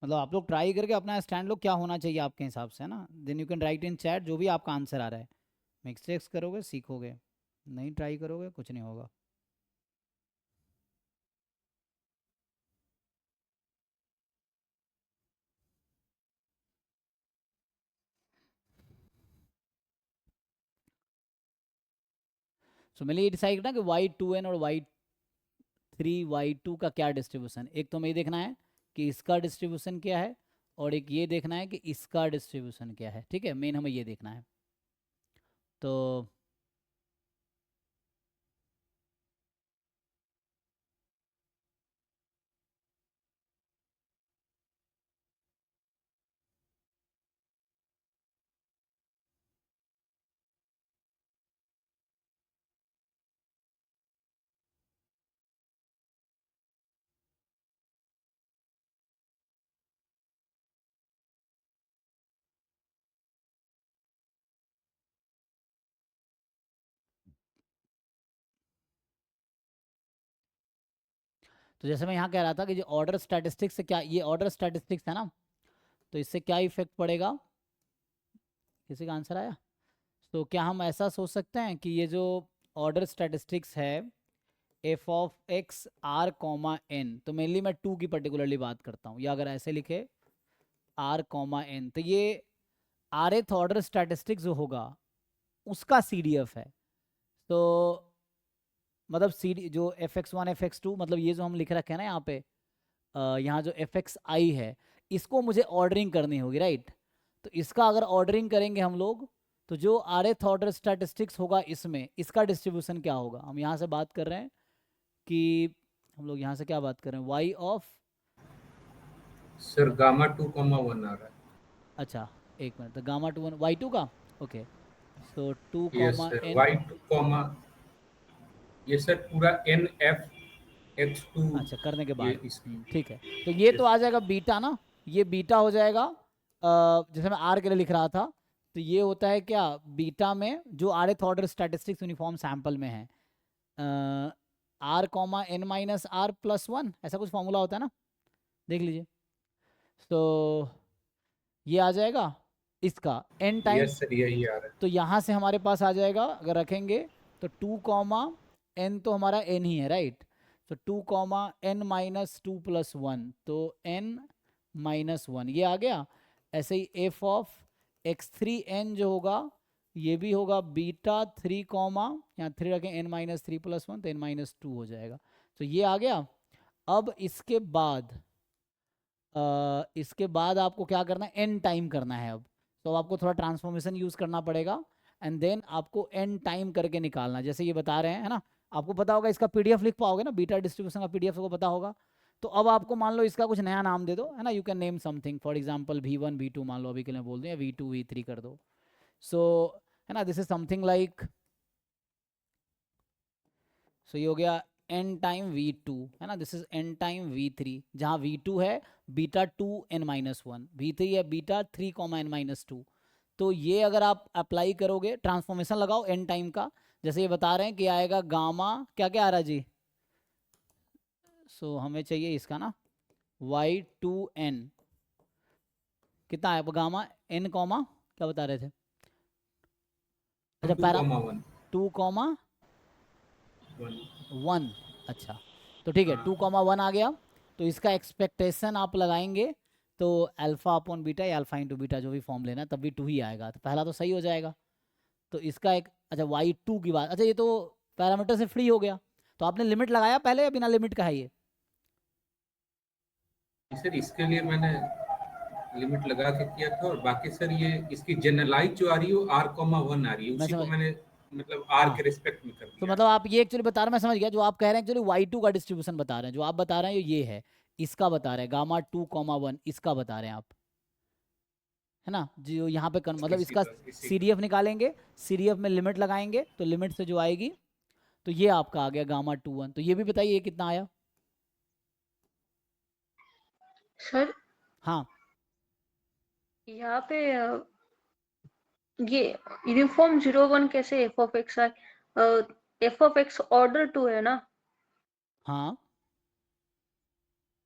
मतलब आप लोग ट्राई करके अपना स्टैंड लो क्या होना चाहिए आपके हिसाब से, है ना। Then you can write in chat जो भी आपका आंसर आ रहा है। मिस्टेक्स करोगे सीखोगे, नहीं ट्राई करोगे कुछ नहीं होगा। सो मैंने ये डिसाइड करना कि y2n और y3 y2 का क्या डिस्ट्रीब्यूशन। एक तो हमें ये देखना है कि इसका डिस्ट्रीब्यूशन क्या है, और एक ये देखना है कि इसका डिस्ट्रीब्यूशन क्या है। ठीक है, मेन हमें ये देखना है। तो जैसे मैं यहाँ कह रहा था कि जो ऑर्डर स्टैटिस्टिक्स से क्या, ये ऑर्डर स्टैटिस्टिक्स है ना, तो इससे क्या इफेक्ट पड़ेगा। किसी का आंसर आया। तो क्या हम ऐसा सोच सकते हैं कि ये जो ऑर्डर स्टैटिस्टिक्स है F of X R comma N, तो मेनली मैं टू की पर्टिकुलरली बात करता हूँ, या अगर ऐसे लिखे आर कॉमा एन, तो ये आर एथ ऑर्डर स्टैटिस्टिक्स जो होगा उसका सी डी एफ है। तो मतलब सी डी जो F X one F X two, मतलब ये जो हम लिख रखे हैं ना यहाँ पे, यहाँ जो एफ एक्स आई है, इसको मुझे ऑर्डरिंग करनी होगी, राइट। तो इसका अगर ऑर्डरिंग करेंगे हम लोग, तो जो आर एथ ऑर्डर स्टैटिस्टिक्स होगा इसमें, इसका डिस्ट्रीब्यूशन क्या होगा। हम यहाँ से बात कर रहे हैं कि हम लोग यहाँ से क्या बात कर रहे हैं, वाई ऑफ, सर गामा 2,1 आ रहा है। अच्छा एक मिनट, तो gamma two one y two का, okay. So two yes comma sir, n, y2 comma, ये सर पूरा NF(x2) अच्छा करने के ये बाद, इसकी। ठीक है। तो ये तो यस आ जाएगा बीटा ना, ये बीटा हो जाएगा। जैसे मैं आर के लिए लिख रहा था, तो ये होता है क्या, बीटा में जो are th order statistics uniform sample में है, R comma N minus R plus one, ऐसा कुछ फॉर्मूला होता है ना, देख लीजिए। तो ये आ जाएगा इसका एन टाइम। यस सर, यही आ रहा है। तो यहाँ से हमारे पास आ जाएगा अगर रखेंगे, तो टू कॉमा एन तो हमारा एन ही है, राइट। तो two comma N minus two plus one, तो एन माइनस वन ये आ गया। ऐसे ही f of x three n जो होगा, ये भी होगा बीटा थ्री कॉमा, यहाँ थ्री रखें n minus three plus one, तो एन माइनस टू हो जाएगा। तो ये आ गया। अब इसके बाद आपको क्या करना है, एन टाइम करना है अब। तो आपको थोड़ा ट्रांसफॉर्मेशन यूज़ करना पड़ेगा, एंड देन आपको एन टाइम करके निकालना, जैसे ये बता रहे हैं, है ना। आपको पता होगा इसका पीडीएफ लिख पाओगे ना, बीटा डिस्ट्रीब्यूशन का पीडीएफ को पता होगा। तो अब आपको मान लो इसका कुछ नया नाम दे दो, है ना, you can name something, for example V1 V2 मान लो अभी के लिए बोल दो, या V2 V3 कर दो। सो है ना, दिस इज समथिंग लाइक, सो ये हो गया एन टाइम V2, है ना, this is an time V3, जहाँ V2 है beta two N minus one, V3 है beta three comma N minus two. तो ये अगर आप अप्लाई करोगे, ट्रांसफॉर्मेशन लगाओ एन टाइम का, जैसे ये बता रहे हैं कि आएगा गामा, क्या क्या आ रहा है जी। सो हमें चाहिए इसका ना y2n, कितना है गामा n कॉमा, क्या बता रहे थे, अच्छा पैरा 2,1 टू कॉमा 1। वन, अच्छा। तो ठीक है, हाँ टू कॉमा वन आ गया। तो इसका एक्सपेक्टेशन आप लगाएंगे, तो अल्फा अपॉन बीटा या अल्फा इंटू बीटा जो भी फॉर्म लेना, तब भी टू ही आएगा, तो पहला तो सही हो जाएगा। तो इसका एक, अच्छा y2 की बात, अच्छा ये तो पैरामीटर से फ्री हो गया। तो आपने लिमिट लगाया पहले या बिना लिमिट का है ये। सर, इसके लिए मैंने लिमिट लगा के किया था, और बाकी सर ये इसकी जनरलाइज जो आ रही है वो R,1 आ रही है, मैं उसी को समझ, मैंने मतलब R हाँ। के रिस्पेक्ट में कर तो दिया मतलब है। आप ये एक्चुअली बता रहे हैं, मैं समझ गया, जो आप कह रहे हैं एक्चुअली y2 का डिस्ट्रीब्यूशन बता रहे हैं, जो आप बता रहे हैं ये है, इसका बता रहे हैं गामा टू कॉमा वन, इसका बता रहे हैं आप, है ना। जो यहाँ पे मतलब इसी इसका का इसी सी का डी एफ निकालेंगे, सी डी एफ में लिमिट लगाएंगे, तो लिमिट से जो आएगी, तो ये आपका आ गया गामा टू वन। तो ये भी बताइए ये कितना आया। सर हाँ यहाँ पे ये यूनिफॉर्म 01 कैसे एफ ऑफ एक्स आए, एफ ऑफ एक्स ऑर्डर 2 है ना। हाँ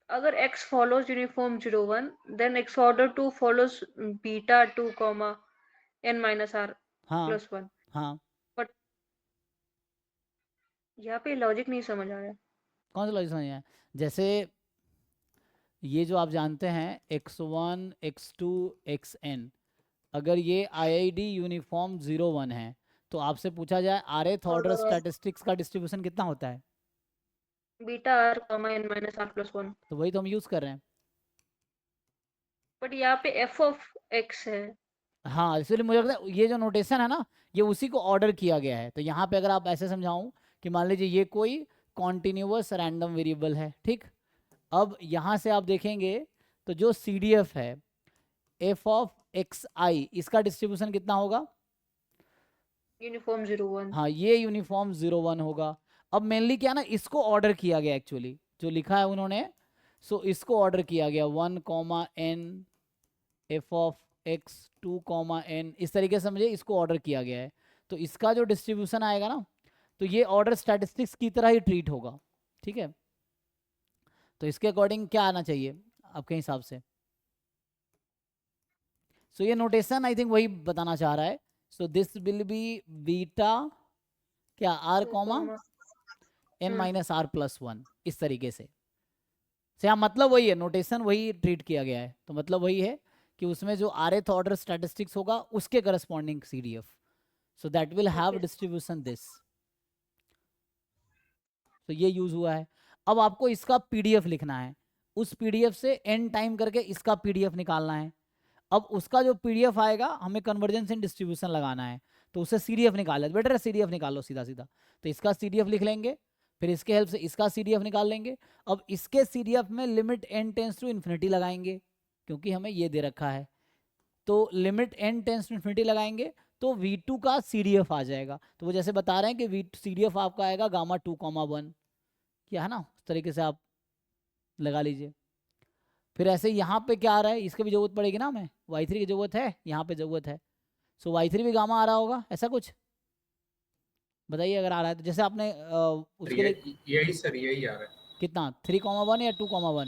अगर x follows uniform 0 1, then x order 2 follows beta 2 comma n minus r हाँ plus 1. हाँ, बट यहाँ पे लॉजिक नहीं समझ आया. कौन सा लॉजिक समझ आया? जैसे ये जो आप जानते हैं x1 x2 xn, अगर ये IID यूनिफॉर्म 0 1 है तो आपसे पूछा जाए rth ऑर्डर और स्टैटिस्टिक्स का डिस्ट्रीब्यूशन कितना होता है, beta r comma n minus r plus 1. तो वही तो हम यूज़ कर रहे हैं। बट यहाँ पे f of x है. हाँ, इसलिए मुझे लगता है ये जो नोटेशन है ना, ये उसी को ऑर्डर किया गया है। तो यहाँ पे अगर आप ऐसे समझाऊं कि मान लीजिए ये कोई कॉन्टिन्यूअस रैंडम वेरिएबल है, ठीक। अब यहाँ से आप देखेंगे तो जो CDF है f ऑफ xi, इसका डिस्ट्रीब्यूशन कितना होगा? यूनिफॉर्म 0 1. हाँ, ये यूनिफॉर्म 0 1 होगा। अब मेनली क्या ना, इसको ऑर्डर किया गया एक्चुअली, जो लिखा है उन्होंने, सो इसको ऑर्डर किया गया 1 n f of x 2 n, इस तरीके से समझे, इसको ऑर्डर किया गया है। तो इसका जो डिस्ट्रीब्यूशन आएगा ना, तो ये ऑर्डर स्टैटिस्टिक्स की तरह ही ट्रीट होगा, ठीक है। तो इसके अकॉर्डिंग क्या आना चाहिए आपके हिसाब से? सो ये नोटेशन आई थिंक वही बताना चाह रहा है। So this will be beta क्या r comma n minus r plus 1, इस तरीके से हाँ, मतलब वही है, नोटेशन वही ट्रीट किया गया है। तो मतलब वही है कि उसमें जो rth ऑर्डर स्टैटिस्टिक्स होगा उसके corresponding CDF, so that will have distribution this. तो ये यूज हुआ है। अब आपको इसका PDF लिखना है, उस PDF से n टाइम करके इसका PDF निकालना है। अब उसका जो PDF आएगा हमें कन्वर्जेंस इन डिस्ट्रीब्यूशन लगाना है, तो उससे CDF निकाल, बेटर है CDF निकाल लो सीधा सीधा। तो इसका CDF लिख लेंगे, फिर इसके हेल्प से इसका CDF निकाल लेंगे। अब इसके CDF में limit n tends to infinity लगाएंगे, क्योंकि हमें ये दे रखा है। तो limit n tends to infinity लगाएंगे तो V2 का CDF आ जाएगा। तो वो जैसे बता रहे हैं कि CDF आपका आएगा गामा 2 1, क्या है ना, उस तरीके से आप लगा लीजिए। फिर ऐसे यहाँ पे क्या आ रहा है, इसकी भी जरूरत पड़ेगी ना, हमें y3 की जरूरत है, यहाँ पे जरूरत है। सो y3 भी गामा आ रहा होगा, ऐसा कुछ बताइए अगर आ रहा है तो। जैसे आपने उसके लिए यही सर, यही आ रहा है, कितना 3 1 या 2 1?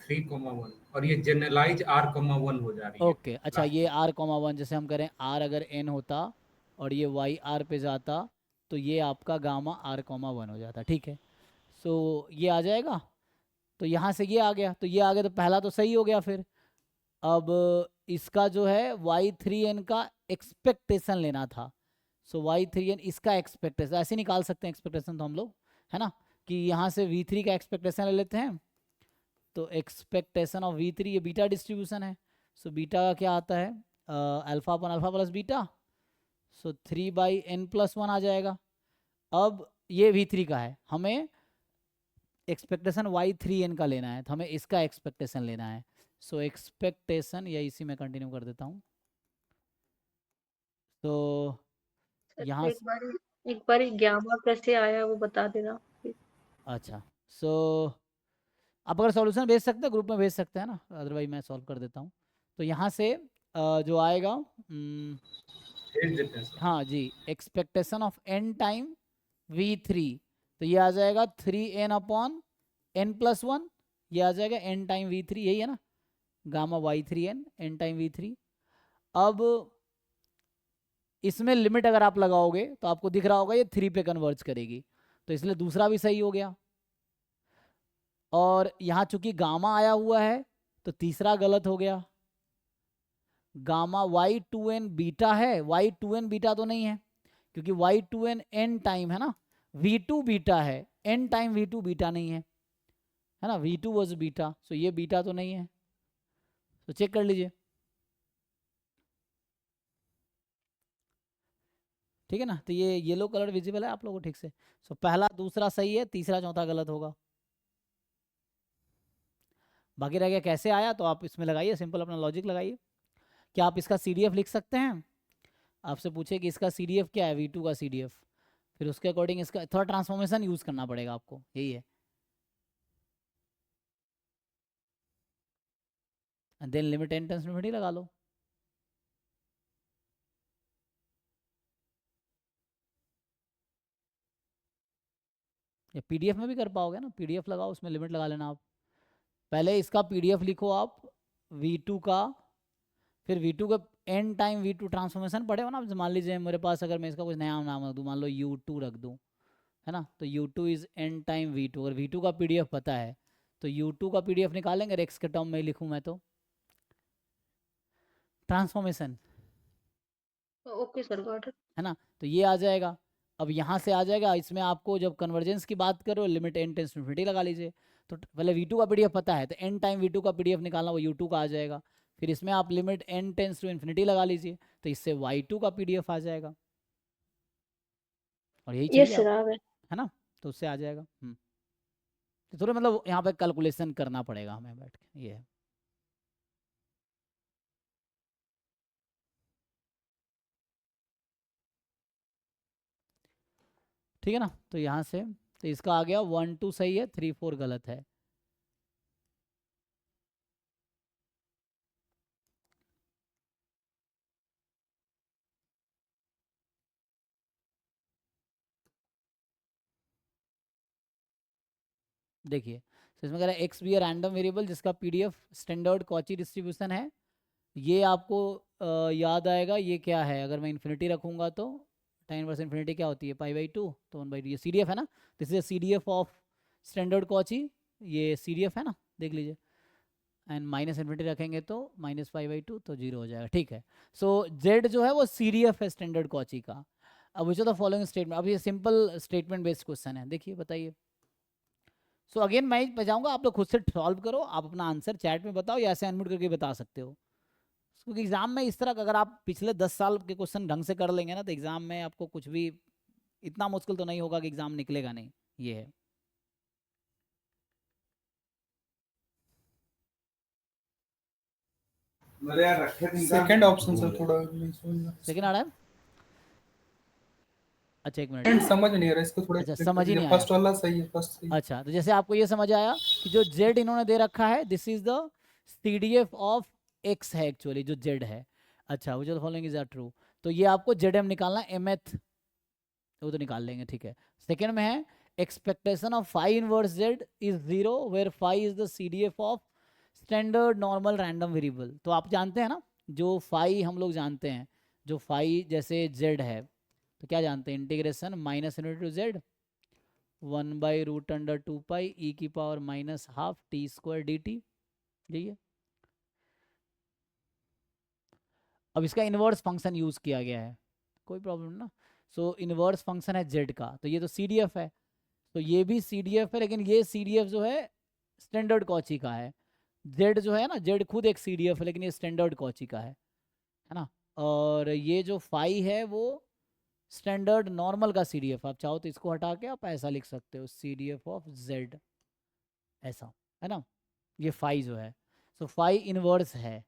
3,1, और ये जनरलाइज r,1 हो जा रही है ओके, अच्छा, लास्ट ये में। r,1 जैसे हम करें r अगर n होता और ये y r पे जाता तो ये आपका गामा r,1 हो जाता, ठीक है। सो ये आ जाएगा, तो यहाँ से ये आ गया, तो ये आ गया, तो पहला तो सही हो गया। फिर अब इसका जो है y3n का एक्सपेक्टेशन लेना था। सो y3n इसका एक्सपेक्टेशन ऐसे निकाल सकते हैं, एक्सपेक्टेशन तो हम लोग, है ना, कि यहाँ से v3 का एक्सपेक्टेशन ले लेते हैं। तो एक्सपेक्टेशन ऑफ v3, ये बीटा डिस्ट्रीब्यूशन है। सो बीटा का क्या आता है, अल्फा अपन अल्फा प्लस बीटा, सो 3/n+1 आ जाएगा। अब ये v3 का है, हमें एक्सपेक्टेशन y3n का लेना है, तो हमें इसका एक्सपेक्टेशन लेना है। सो एक्सपेक्टेशन, या इसी में कंटिन्यू कर देता हूँ। तो यहाँ एक बार गामा कैसे आया वो बता देना. अच्छा, सो आप अगर सॉल्यूशन भेज सकते हैं ग्रुप में भेज सकते हैं ना, अदरवाइज मैं सॉल्व कर देता हूँ। तो यहाँ से जो आएगा भेज देते हैं सर। हाँ जी, expectation of n time v3, तो ये आ जाएगा 3n/n+1, ये आ जाएगा n टाइम v3, यही है ना, gamma y3n n time v3। अब इसमें लिमिट अगर आप लगाओगे तो आपको दिख रहा होगा ये 3 पे कन्वर्ज करेगी, तो इसलिए दूसरा भी सही हो गया। और यहाँ चूंकि गामा आया हुआ है तो तीसरा गलत हो गया। गामा y2n बीटा है, y2n बीटा तो नहीं है, क्योंकि y2n n टाइम है ना, v2 बीटा है, n टाइम v2 बीटा नहीं है ना, v2 वॉज बीटा, सो ये बीटा तो नहीं है। तो चेक कर लीजिए, ठीक है ना। तो ये येलो कलर विजिबल है आप लोगों को ठीक से। सो पहला दूसरा सही है, तीसरा चौथा गलत होगा। बाकी रह गया कैसे आया, तो आप इसमें लगाइए, सिंपल अपना लॉजिक लगाइए। क्या आप इसका CDF लिख सकते हैं? आपसे पूछे कि इसका CDF क्या है, v2 का CDF, फिर उसके अकॉर्डिंग इसका थोड़ा ट्रांसफॉर्मेशन यूज करना पड़ेगा आपको, यही है। Then limit n tends to infinity लगा लो। या PDF में भी कर पाओगे ना, PDF लगाओ, उसमें लिमिट लगा लेना आप। पहले इसका पीडीएफ लिखो आप V2 का, फिर V2 का n टाइम V2 ट्रांसफॉर्मेशन पढ़े हो ना। मान लीजिए मेरे पास अगर मैं इसका कुछ नया नाम रख दूँ, मान लो U2 रख दूँ, है ना, तो U2 is n time V2। अगर V2 का पीडीएफ पता है तो U2 का पीडीएफ निकालेंगे, रेक्स के टर्म में ही लिखूँ मैं तो transformation, okay sir, got it. है ना, तो ये आ जाएगा। अब यहाँ से आ जाएगा, इसमें आपको जब कन्वर्जेंस की बात करो limit n tends to infinity लगा लीजिए। तो पहले V2 का पीडीएफ पता है तो n टाइम V2 का पीडीएफ निकालना, वो U2 का आ जाएगा। फिर इसमें आप limit n tends to infinity लगा लीजिए, तो इससे Y2 का पीडीएफ आ जाएगा। और यही चाहिए यस सर, आप, आ गए। है ना, तो उससे आ जाएगा। तो थोड़ा मतलब यहाँ पे कैलकुलेशन करना पड़ेगा हमें बैठ के, ये है। ठीक है ना, तो यहाँ से तो इसका आ गया 1 2 सही है, 3 4 गलत है। देखिए, तो इसमें कह रहा है एक्स बी रैंडम वेरिएबल जिसका पीडीएफ स्टैंडर्ड कॉची डिस्ट्रीब्यूशन है। ये आपको याद आएगा, ये क्या है, अगर मैं इन्फिनिटी रखूँगा तो tan वर्स इन्फिनिटी क्या होती है, π/2, तो 1/2, ये CDF है ना, this is CDF of standard Cauchy, ये CDF है ना, देख लीजिए। एंड माइनस इन्फिनिटी रखेंगे तो -π/2, तो 0 हो जाएगा। ठीक है, सो Z जो है वो CDF है स्टैंडर्ड कॉची का। अब विच ऑफ द फॉलोइंग स्टेटमेंट, अब ये सिंपल स्टेटमेंट बेस्ड क्वेश्चन है, देखिए बताइए। सो अगेन मैं बजाऊंगा, आप लोग खुद से सॉल्व करो, आप अपना आंसर चैट में बताओ या ऐसे अनम्यूट करके बता सकते हो। क्योंकि एग्जाम में इस तरह का अगर आप पिछले 10 साल के क्वेश्चन ढंग से कर लेंगे ना, तो एग्जाम में आपको कुछ भी इतना मुश्किल तो नहीं होगा कि एग्जाम निकलेगा नहीं, ये है। सेकंड ऑप्शन सर थोड़ा सेकंड आ रहा है, अच्छा एक मिनट। सेकंड समझ नहीं आ रहा, इसको थोड़ा अच्छा, एक्सप्लेन समझ ही करिए। नहीं आया। फर्स्ट वाला सही है, फर्स्ट सही है। अच्छा, तो जैसे आपको ये समझ आया कि जो Z इन्होंने दे रखा है this is the CDF of X है एक्चुअली, जो Z है। अच्छा, वो जो फॉलोइंग इज आर ट्रू, तो ये आपको ZM निकालना है, mth वो तो निकाल लेंगे, ठीक है। सेकंड में है expectation of phi inverse Z is 0 where phi is the CDF of standard normal random variable. तो आप जानते हैं ना, जो फाई हम लोग जानते हैं, जो फाई जैसे जेड है तो क्या जानते हैं, इंटीग्रेशन -(-) 1/√(2π e⁻⁻½ dt, यही है। अब इसका इनवर्स फंक्शन यूज किया गया है, कोई प्रॉब्लम ना। सो इनवर्स फंक्शन है जेड का, तो ये तो CDF है, तो ये भी CDF है, लेकिन ये CDF जो है स्टैंडर्ड कॉची का है। जेड जो है ना, जेड खुद एक CDF है, लेकिन ये स्टैंडर्ड कॉची का है ना। और ये जो फाई है वो स्टैंडर्ड नॉर्मल का CDF, आप चाहो तो इसको हटा के आप ऐसा लिख सकते हो, CDF ऑफ जेड, ऐसा, है ना। ये फाई जो है, सो फाई इनवर्स है,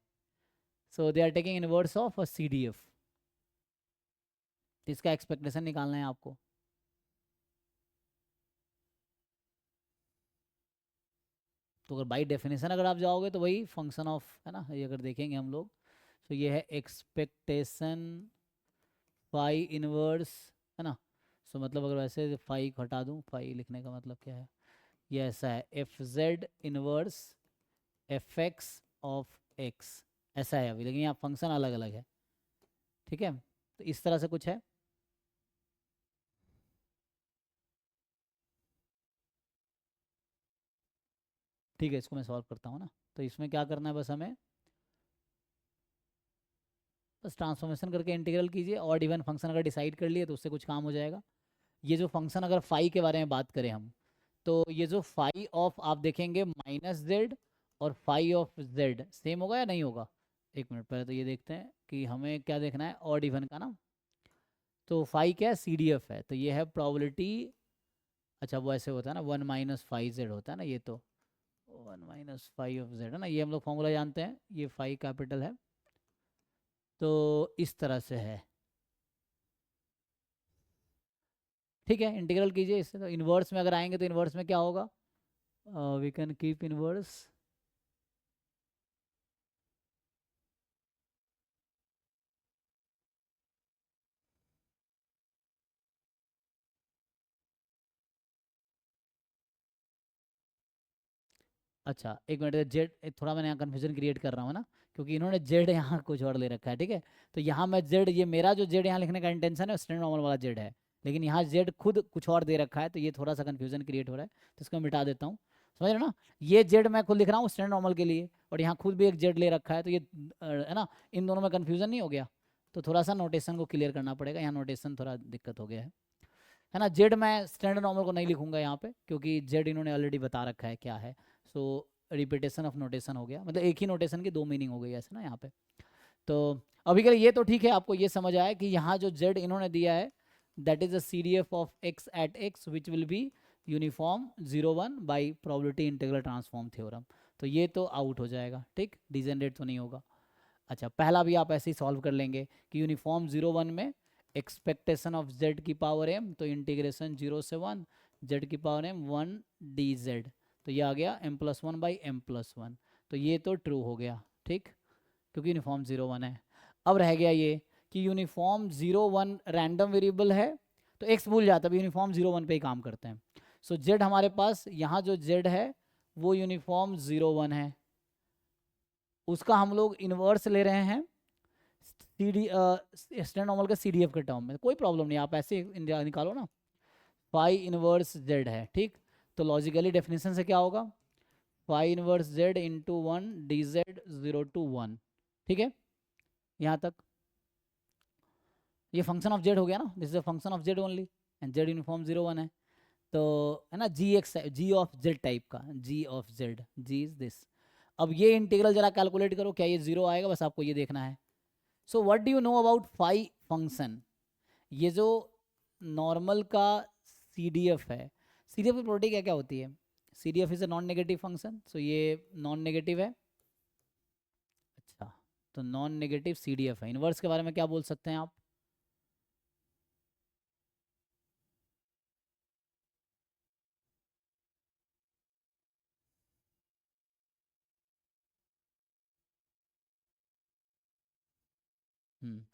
so they are taking inverse of a CDF। इसका एक्सपेक्टेशन निकालना है आपको। तो अगर बाई डेफिनेशन अगर आप जाओगे तो वही फंक्शन ऑफ, है ना, ये अगर देखेंगे हम लोग तो ये है एक्सपेक्टेशन फाई इनवर्स, है ना। सो मतलब अगर वैसे फाई हटा दूं, फाई लिखने का मतलब क्या है, ये ऐसा है FZ inverse FX of X, ऐसा है अभी, लेकिन यहाँ फंक्शन अलग अलग है, ठीक है। तो इस तरह से कुछ है। ठीक है, इसको मैं सॉल्व करता हूँ ना। तो इसमें क्या करना है, बस हमें बस ट्रांसफॉर्मेशन करके इंटीग्रल कीजिए, और इवन फंक्शन अगर डिसाइड कर लिए तो उससे कुछ काम हो जाएगा। ये जो फंक्शन अगर फाई के बारे में बात करें हम, तो ये जो फाई ऑफ आप देखेंगे -z और फाई ऑफ z सेम होगा या नहीं होगा। एक मिनट, पहले तो ये देखते हैं कि हमें क्या देखना है, ऑड इवन का ना। तो फाई क्या है, CDF है, तो ये है प्रोबेबिलिटी। अच्छा, वो ऐसे होता है ना, 1 - φz होता है ना, ये तो 1 - φ ऑफ z है ना, ये हम लोग फॉर्मूला जानते हैं, ये फाई कैपिटल है, तो इस तरह से है। ठीक है, इंटीग्रल कीजिए इससे, तो इन्वर्स में अगर आएंगे तो इन्वर्स में क्या होगा, वी कैन कीप इन्वर्स, अच्छा एक मिनट, जेड थोड़ा मैंने यहाँ कन्फ्यूजन क्रिएट कर रहा हूँ ना, क्योंकि इन्होंने जेड यहाँ कुछ और ले रखा है, ठीक है। तो यहाँ मैं जेड, ये मेरा जो जेड यहाँ लिखने का इंटेंशन है स्टैंडर्ड नॉर्मल वाला जेड है, लेकिन यहाँ जेड खुद कुछ और दे रखा है, तो ये थोड़ा सा कन्फ्यूजन क्रिएट हो रहा है, तो इसको मिटा देता हूँ। समझ रहे हो ना, ये जेड मैं खुद लिख रहा हूँ स्टैंडर्ड नॉर्मल के लिए, और यहाँ खुद भी एक जेड ले रखा है, तो ये है ना, इन दोनों में कन्फ्यूजन नहीं हो गया। तो थोड़ा सा नोटेशन को क्लियर करना पड़ेगा, यहाँ नोटेशन थोड़ा दिक्कत हो गया है ना। जेड मैं स्टैंडर्ड नॉर्मल को नहीं लिखूंगा यहाँ पे, क्योंकि जेड इन्होंने ऑलरेडी बता रखा है क्या है। सो रिपीटेशन ऑफ नोटेशन हो गया, मतलब एक ही नोटेशन की दो मीनिंग हो गई ऐसे ना यहाँ पे। तो अभी के लिए ये तो ठीक है, आपको ये समझ आया कि यहाँ जो जेड इन्होंने दिया है that is a CDF of x at x which will be uniform 0 1 by probability integral transform theorem. तो ये तो आउट हो जाएगा, ठीक, डिजेनरेट तो नहीं होगा। अच्छा पहला भी आप ऐसे ही सॉल्व कर लेंगे कि यूनिफॉर्म 0 1 में एक्सपेक्टेशन ऑफ z की पावर m, तो इंटीग्रेशन 0 से 1 z की पावर m 1 dz, तो ये आ गया m+1 बाई m+1। तो ये तो ट्रू हो गया, ठीक, क्योंकि यूनिफॉर्म 0 1 है। अब रह गया ये कि यूनिफॉर्म 0 1 रैंडम वेरिएबल है, तो x भूल जाता है, यूनिफॉर्म 0 1 पे ही काम करते हैं। सो z हमारे पास यहाँ जो z है वो यूनिफॉर्म 0 1 है, उसका हम लोग इन्वर्स ले रहे हैं स्टैंडर्ड नॉर्मल के CDF के टर्म में। कोई प्रॉब्लम नहीं, आप ऐसे निकालो ना, फाई इनवर्स z है, ठीक। तो लॉजिकली डेफिनेशन से क्या होगा, phi inverse z into 1 dz 0 to 1, ठीक है। यहाँ तक ये फंक्शन ऑफ z हो गया ना, this is a function of z only, and z uniform 0 1 है, तो है ना g ऑफ z टाइप का, g of z, g is this. अब ये इंटीग्रल जरा कैलकुलेट करो, क्या ये 0 आएगा, बस आपको ये देखना है। So what do you know about phi function, ये जो नॉर्मल का CDF है, CDF की प्रॉपर्टी क्या क्या होती है, CDF is a non negative function, so ये नॉन नेगेटिव है। अच्छा तो नॉन नेगेटिव CDF है, इनवर्स के बारे में क्या बोल सकते हैं आप,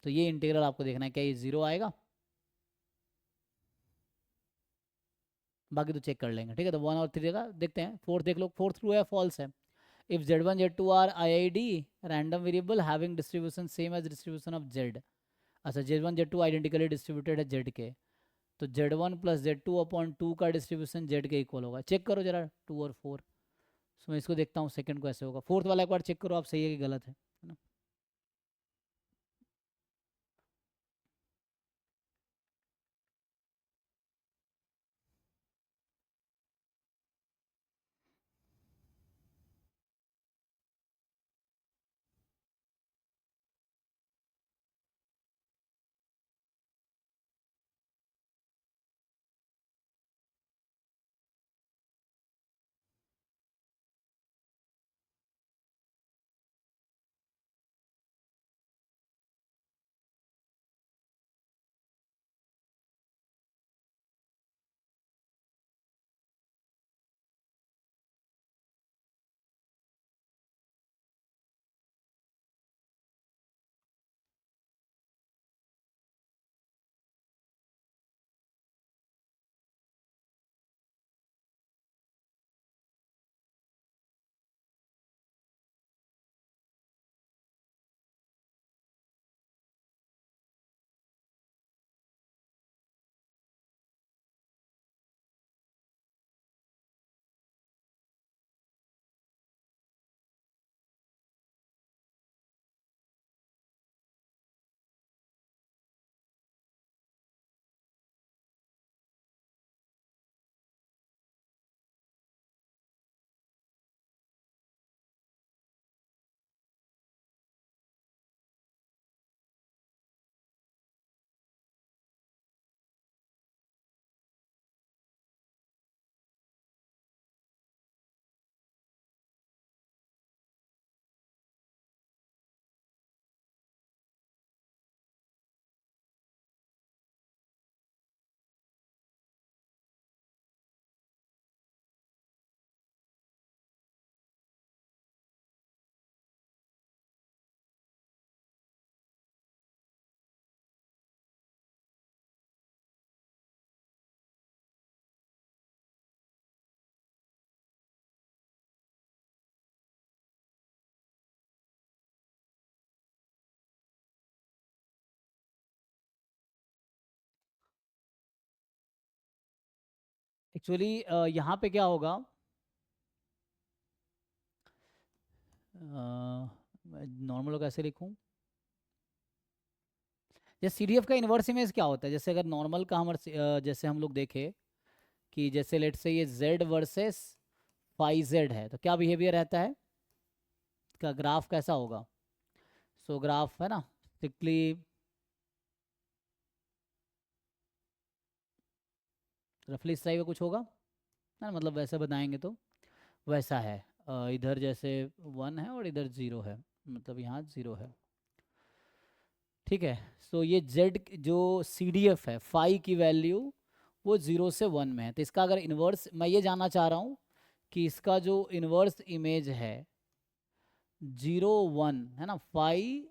तो ये इंटीग्रल आपको देखना है, क्या ये 0 आएगा, बाकी तो चेक कर लेंगे, ठीक है। तो 1 और 3 का देखते हैं, 4 देख लो, 4 ट्रू है फॉल्स है। If z1 z2 are IID random variable having distribution same as distribution of z, अच्छा z1 z2 आइडेंटिकली डिस्ट्रीब्यूटेड है z के, तो z1 प्लस z2 अपॉन 2 का डिस्ट्रीब्यूशन z के इक्वल होगा। चेक करो जरा 2 और 4, सो मैं इसको देखता हूँ सेकंड को ऐसे होगा, फोर्थ वाला एक बार चेक करो आप, सही है कि गलत है ना। एक्चुअली यहाँ पे क्या होगा, नॉर्मल कैसे लिखूँ, जैसे CDF का इन्वर्स इमेज क्या होता है, जैसे अगर नॉर्मल का जैसे हम लोग देखें कि जैसे लेट से ये Z वर्सेस फाई Z है, तो क्या बिहेवियर रहता है, का ग्राफ कैसा होगा। सो ग्राफ है ना, स्ट्रिक्टली रफली इस टाइप का कुछ होगा है ना, मतलब वैसे बनाएंगे तो वैसा है। इधर जैसे 1 है और इधर 0 है, मतलब यहाँ 0 है, ठीक है। सो ये Z जो CDF है, फाई की वैल्यू वो 0 से 1 में है, तो इसका अगर इन्वर्स मैं ये जानना चाह रहा हूँ कि इसका जो इन्वर्स इमेज है 0 1 है ना, फाई,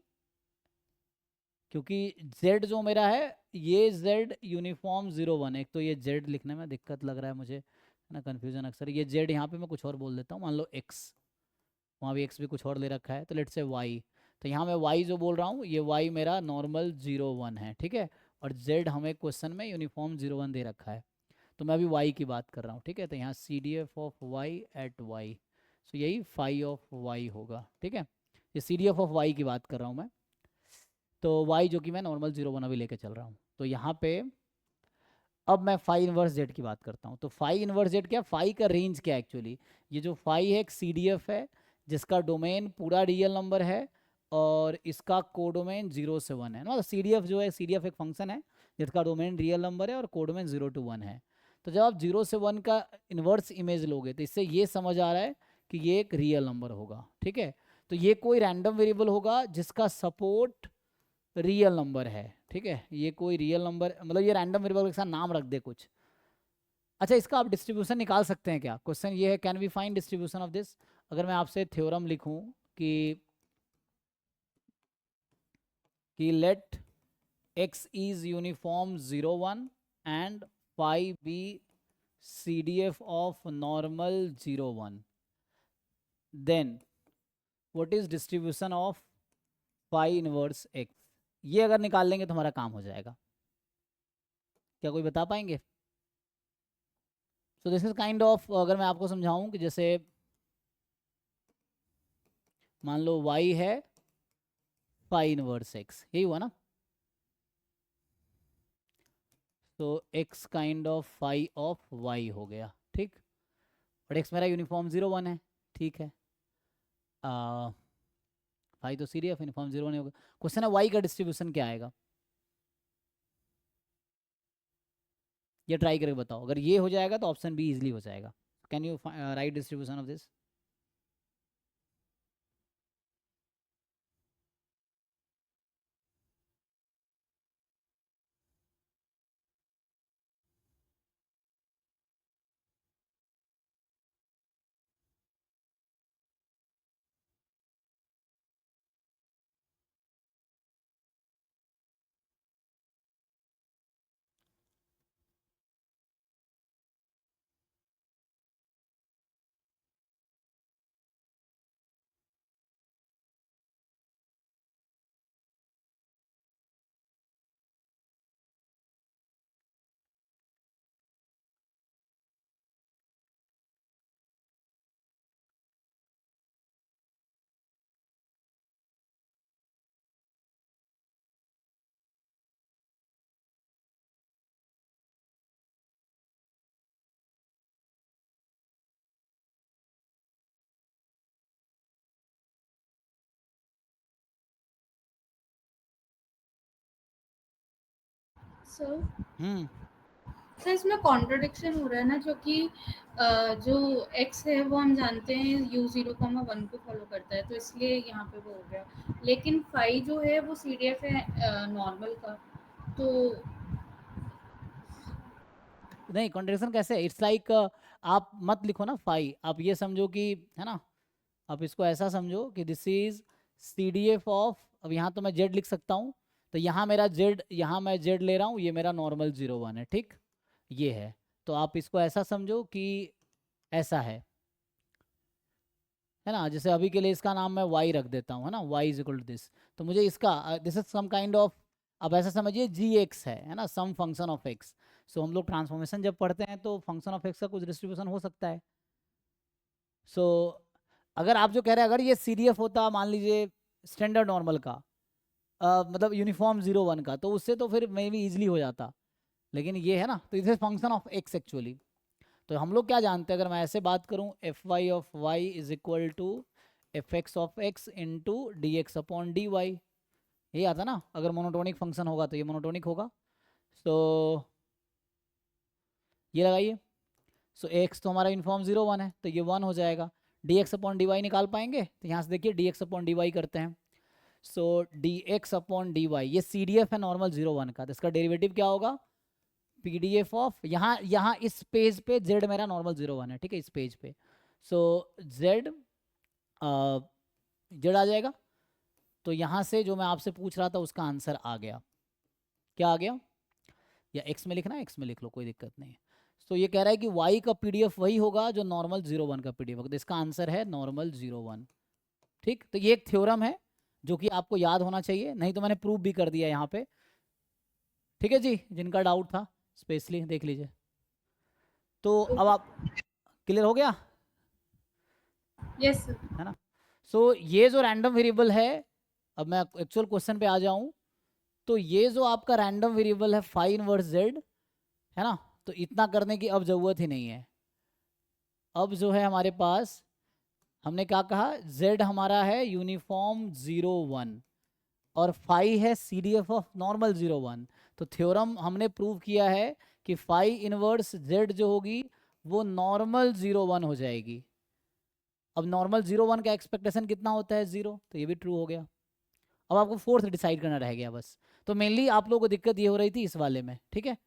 क्योंकि Z जो मेरा है ये Z यूनिफॉर्म 0 1, एक तो ये Z लिखने में दिक्कत लग रहा है मुझे, है ना, कन्फ्यूजन अक्सर, ये Z यहाँ पे मैं कुछ और बोल देता हूँ, मान लो X, वहाँ भी X भी कुछ और ले रखा है, तो लेट्स से Y, तो यहाँ मैं Y जो बोल रहा हूँ ये Y मेरा नॉर्मल 0 1 है, ठीक है, और Z हमें क्वेश्चन में यूनिफॉर्म 0 1 दे रखा है, तो मैं अभी Y की बात कर रहा हूँ, ठीक है। तो यहाँ CDF of Y at Y, so यही फाई ऑफ Y होगा, ठीक है, ये CDF ऑफ Y की बात कर रहा हूँ मैं, तो y जो कि मैं नॉर्मल 0 1 अभी लेके चल रहा हूँ, तो यहाँ पे अब मैं फाई इन्वर्स Z की बात करता हूँ। तो फाई इन्वर्स Z क्या, फाई का रेंज क्या है एक्चुअली, ये जो फाई है एक CDF है जिसका डोमेन पूरा रियल नंबर है और इसका कोडोमेन 0 से 1 है, मतलब CDF जो है, CDF एक फंक्शन है जिसका डोमेन रियल नंबर है और कोडोमेन 0 to 1 है। तो जब आप 0 से 1 का इन्वर्स इमेज लोगे तो इससे ये समझ आ रहा है कि ये एक रियल नंबर होगा, ठीक है। तो ये कोई रैंडम वेरिएबल होगा जिसका सपोर्ट रियल नंबर है, ठीक है, ये कोई रियल नंबर, मतलब ये रैंडम वेरिएबल के साथ नाम रख दे कुछ। अच्छा, इसका आप डिस्ट्रीब्यूशन निकाल सकते हैं क्या, क्वेश्चन ये है, can we find distribution of this. अगर मैं आपसे थ्योरम लिखूं कि let x is uniform 0 1 and phi be CDF of normal 0 1, then what is distribution of phi inverse x, ये अगर निकाल लेंगे तो हमारा काम हो जाएगा। क्या कोई बता पाएंगे। So this is kind of, अगर मैं आपको समझाऊं कि जैसे मान लो y है फाई इनवर्स x, यही हुआ ना, तो x kind of phi of y हो गया, ठीक, और x मेरा यूनिफॉर्म 0 1 है, ठीक है, फाई तो CDF यूनिफॉर्म 0 1 होगा। क्वेश्चन है y का डिस्ट्रीब्यूशन क्या आएगा, ये ट्राई करके बताओ, अगर ये हो जाएगा तो ऑप्शन बी इजीली हो जाएगा। Can you right distribution of this. Sir hmm, sir इसमें कॉन्ट्रडिक्शन हो रहा है ना, जो कि जो x है वो हम जानते हैं u0,1 को फॉलो करता है, तो इसलिए यहाँ पे वो हो गया, लेकिन फाई जो है वो CDF है नॉर्मल का, तो नहीं कॉन्ट्रडिक्शन कैसे है, इट्स लाइक आप मत लिखो ना फाई, आप ये समझो कि, है ना, आप इसको ऐसा समझो कि दिस इज CDF ऑफ, अब यहाँ तो मैं Z लिख सकता हूँ, तो यहाँ मेरा Z, यहाँ मैं Z ले रहा हूँ, ये मेरा नॉर्मल 0 1 है, ठीक, ये है, तो आप इसको ऐसा समझो कि ऐसा है ना, जैसे अभी के लिए इसका नाम मैं y रख देता हूँ, है ना, y is equal to this, तो मुझे इसका this is some kind of, अब ऐसा समझिए gx है ना, some function of x, so हम लोग ट्रांसफॉर्मेशन जब पढ़ते हैं तो फंक्शन ऑफ एक्स का कुछ डिस्ट्रीब्यूशन हो सकता है। सो अगर आप जो कह रहे हैं अगर ये CDF होता मान लीजिए स्टैंडर्ड नॉर्मल का मतलब यूनिफॉर्म 0 1 का, तो उससे तो फिर मे भी ईजिली हो जाता, लेकिन ये है ना, तो it is function of x actually. तो हम लोग क्या जानते हैं, अगर मैं ऐसे बात करूं fy of y is equal to fx of x into dx upon dy, यही आता ना। अगर मोनोटोनिक फंक्शन होगा तो ये मोनोटोनिक होगा। तो ये लगाइए। सो x तो हमारा यूनिफॉर्म 0 1 है, तो ये 1 हो जाएगा। dx अपॉन dy निकाल पाएंगे, तो यहाँ से देखिए dx अपॉन dy करते हैं। सो dx अपॉन dy, ये CDF है नॉर्मल 0 1 का, तो इसका डेरिवेटिव क्या होगा, PDF ऑफ, यहाँ इस पेज पे z मेरा नॉर्मल 0 1 है, ठीक है, इस पेज पे। सो z आ जाएगा। तो यहाँ से जो मैं आपसे पूछ रहा था उसका आंसर आ गया। क्या आ गया, या x में लिखना है, x में लिख लो, कोई दिक्कत नहीं है। तो ये कह रहा है कि y का PDF वही होगा जो नॉर्मल 0 1 का PDF होगा, तो इसका आंसर है नॉर्मल 0 1। ठीक, तो ये एक थ्योरम है जो कि आपको याद होना चाहिए, नहीं तो मैंने प्रूव भी कर दिया यहाँ पे। ठीक है जी, जिनका डाउट था स्पेशली देख लीजिए। तो अब आप क्लियर हो गया यस सर। है ना। सो ये जो रैंडम वेरिएबल है, अब मैं एक्चुअल क्वेश्चन पे आ जाऊं, तो ये जो आपका रैंडम वेरिएबल है फाई इनवर्स जेड, है ना, तो इतना करने की अब जरूरत ही नहीं है। अब जो है हमारे पास, हमने क्या कहा, जेड हमारा है यूनिफॉर्म 0 1 और फाई है CDF ऑफ नॉर्मल 0 1। तो थ्योरम हमने प्रूव किया है कि फाई इनवर्स जेड जो होगी वो नॉर्मल 0 1 हो जाएगी। अब नॉर्मल 0 1 का एक्सपेक्टेशन कितना होता है 0, तो ये भी ट्रू हो गया। अब आपको फोर्थ डिसाइड करना रह गया बस। तो मेनली आप लोगों को दिक्कत ये हो रही थी इस वाले में, ठीक है।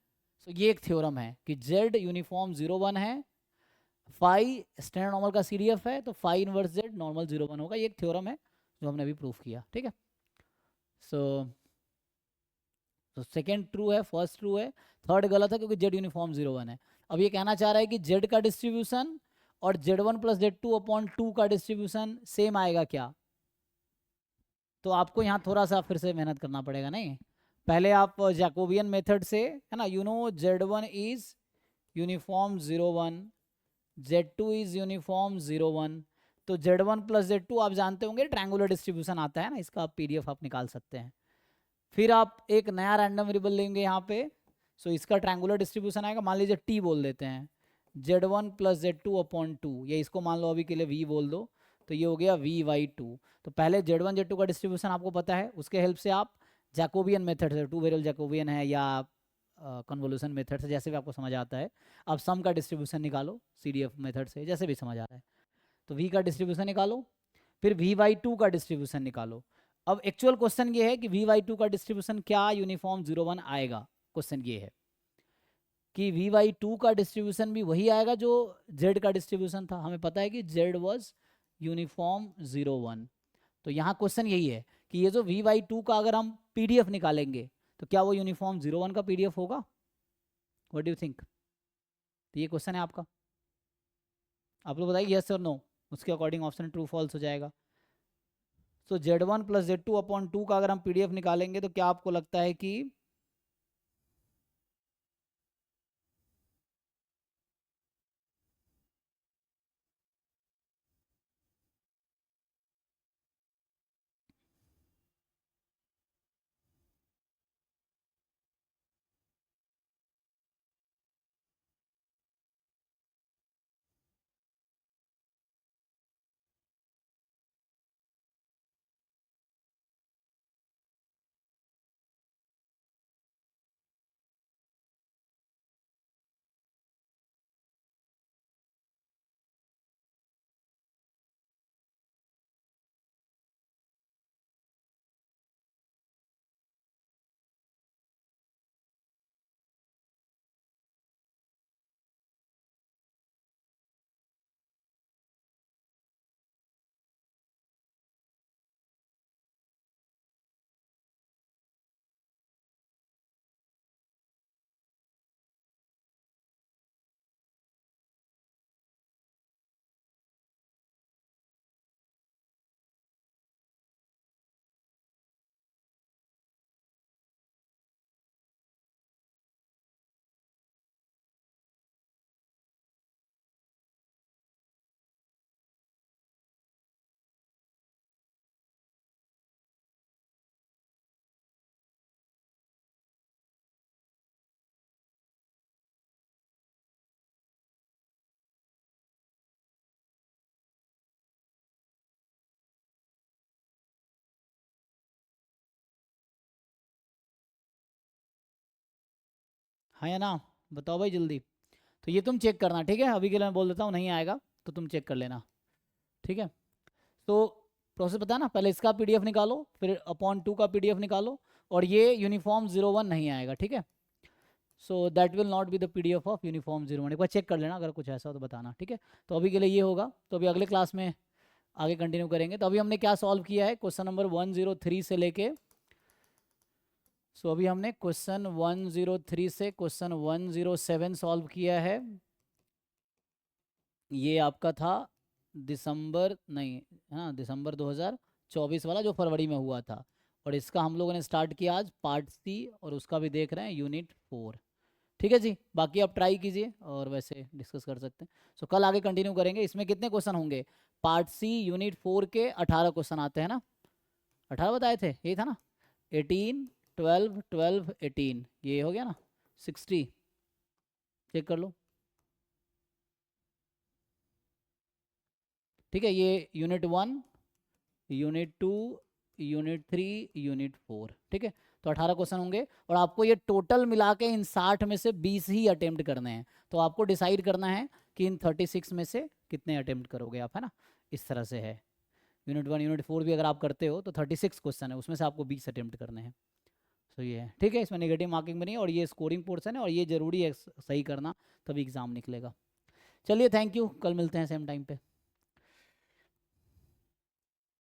तो ये एक थ्योरम है कि जेड यूनिफॉर्म 0 1 है, फाई स्टैंडर्ड नॉर्मल का CDF है, तो फाई इनवर्स जेड नॉर्मल 0 1 होगा। ये एक थ्योरम है जो हमने अभी प्रूफ किया, ठीक है। सो सेकेंड ट्रू है, फर्स्ट ट्रू है, थर्ड गलत है क्योंकि जेड यूनिफॉर्म 0 1 है। अब ये कहना चाह रहा है कि जेड का डिस्ट्रीब्यूशन और Z1 प्लस Z2 अपॉन 2 का डिस्ट्रीब्यूशन सेम आएगा क्या। तो आपको यहाँ थोड़ा सा फिर से मेहनत करना पड़ेगा। नहीं, पहले आप जैकोबियन मेथड से, है ना, Z1 is uniform 0 1, Z2 is uniform 0 1। तो Z1 प्लस Z2 आप जानते होंगे ट्रायंगुलर डिस्ट्रीब्यूशन आता है ना, इसका PDF आप निकाल सकते हैं। फिर आप एक नया रैंडम वेरिएबल लेंगे यहाँ पे, सो इसका ट्रायंगुलर डिस्ट्रीब्यूशन आएगा, मान लीजिए T बोल देते हैं, Z1 प्लस Z2 अपॉन 2, या इसको मान लो अभी के लिए V बोल दो, तो ये हो गया V/2। तो पहले Z1 Z2 का डिस्ट्रीब्यूशन आपको पता है, उसके हेल्प से आप जैकोबियन मेथड से, 2 वेरिएबल जैकोबियन है या कन्वोल्यूशन मेथड से, जैसे भी आपको समझ आता है, आप सम का डिस्ट्रीब्यूशन निकालो CDF मेथड से, जैसे भी समझ आ रहा है। तो V का डिस्ट्रीब्यूशन निकालो, फिर V/2 का डिस्ट्रीब्यूशन निकालो। अब एक्चुअल क्वेश्चन ये है कि V/2 का डिस्ट्रीब्यूशन क्या यूनिफॉर्म 0 1 आएगा। क्वेश्चन ये है कि V/2 का डिस्ट्रीब्यूशन भी वही आएगा जो Z का डिस्ट्रीब्यूशन था। हमें पता है कि Z वाज यूनिफॉर्म 0 1। तो यहाँ क्वेश्चन यही है कि ये जो V/2 का अगर हम PDF निकालेंगे तो क्या वो यूनिफॉर्म 0 1 का PDF होगा। What do you think. तो ये क्वेश्चन है आपका, आप लोग बताइए यस और नो, उसके अकॉर्डिंग ऑप्शन ट्रू फॉल्स हो जाएगा। सो Z1 प्लस Z2 अपॉन 2 का अगर हम PDF निकालेंगे तो क्या आपको लगता है कि हाँ या ना, बताओ भाई जल्दी। तो ये तुम चेक करना, ठीक है, अभी के लिए मैं बोल देता हूँ, नहीं आएगा तो तुम चेक कर लेना, ठीक है। तो प्रोसेस पता है ना, पहले इसका पीडीएफ निकालो, फिर अपॉन 2 का पीडीएफ निकालो, और ये यूनिफॉर्म 01 नहीं आएगा, ठीक है। So that will not be the PDF of uniform 01। एक बार चेक कर लेना, अगर कुछ ऐसा हो तो बताना, ठीक है। तो अभी के लिए ये होगा, तो अभी अगले क्लास में आगे कंटिन्यू करेंगे। तो अभी हमने क्या सॉल्व किया है, क्वेश्चन नंबर 103 से लेके, अभी हमने क्वेश्चन 103 से क्वेश्चन 107 सॉल्व किया है। ये आपका था दिसंबर, नहीं हाँ, दिसंबर 2024 वाला, जो फरवरी में हुआ था। और इसका हम लोगों ने स्टार्ट किया आज पार्ट सी, और उसका भी देख रहे हैं यूनिट 4, ठीक है जी। बाकी आप ट्राई कीजिए और वैसे डिस्कस कर सकते हैं। कल आगे कंटिन्यू करेंगे। इसमें कितने क्वेश्चन होंगे, पार्ट सी यूनिट 4 के 18 क्वेश्चन आते हैं ना, 18 बताए थे, यही था ना, 18 12 12 18, ये हो गया ना 60, चेक कर लो, ठीक है। ये यूनिट 1, यूनिट 2, यूनिट 3, यूनिट 4, ठीक है। तो 18 क्वेश्चन होंगे, और आपको ये टोटल मिला के इन 60 में से 20 ही अटेम्प्ट करने हैं। तो आपको डिसाइड करना है कि इन 36 में से कितने अटेम्प्ट करोगे आप, है ना, इस तरह से है। यूनिट 1 यूनिट 4 भी अगर आप करते हो तो 36 क्वेश्चन है, उसमें से आपको 20 अटेम्प्ट करने हैं। तो ये है, ठीक है। इसमें नेगेटिव मार्किंग भी नहीं है, और ये स्कोरिंग पोर्शन है, और ये जरूरी है सही करना, तभी एग्जाम निकलेगा। चलिए, थैंक यू, कल मिलते हैं सेम टाइम पे।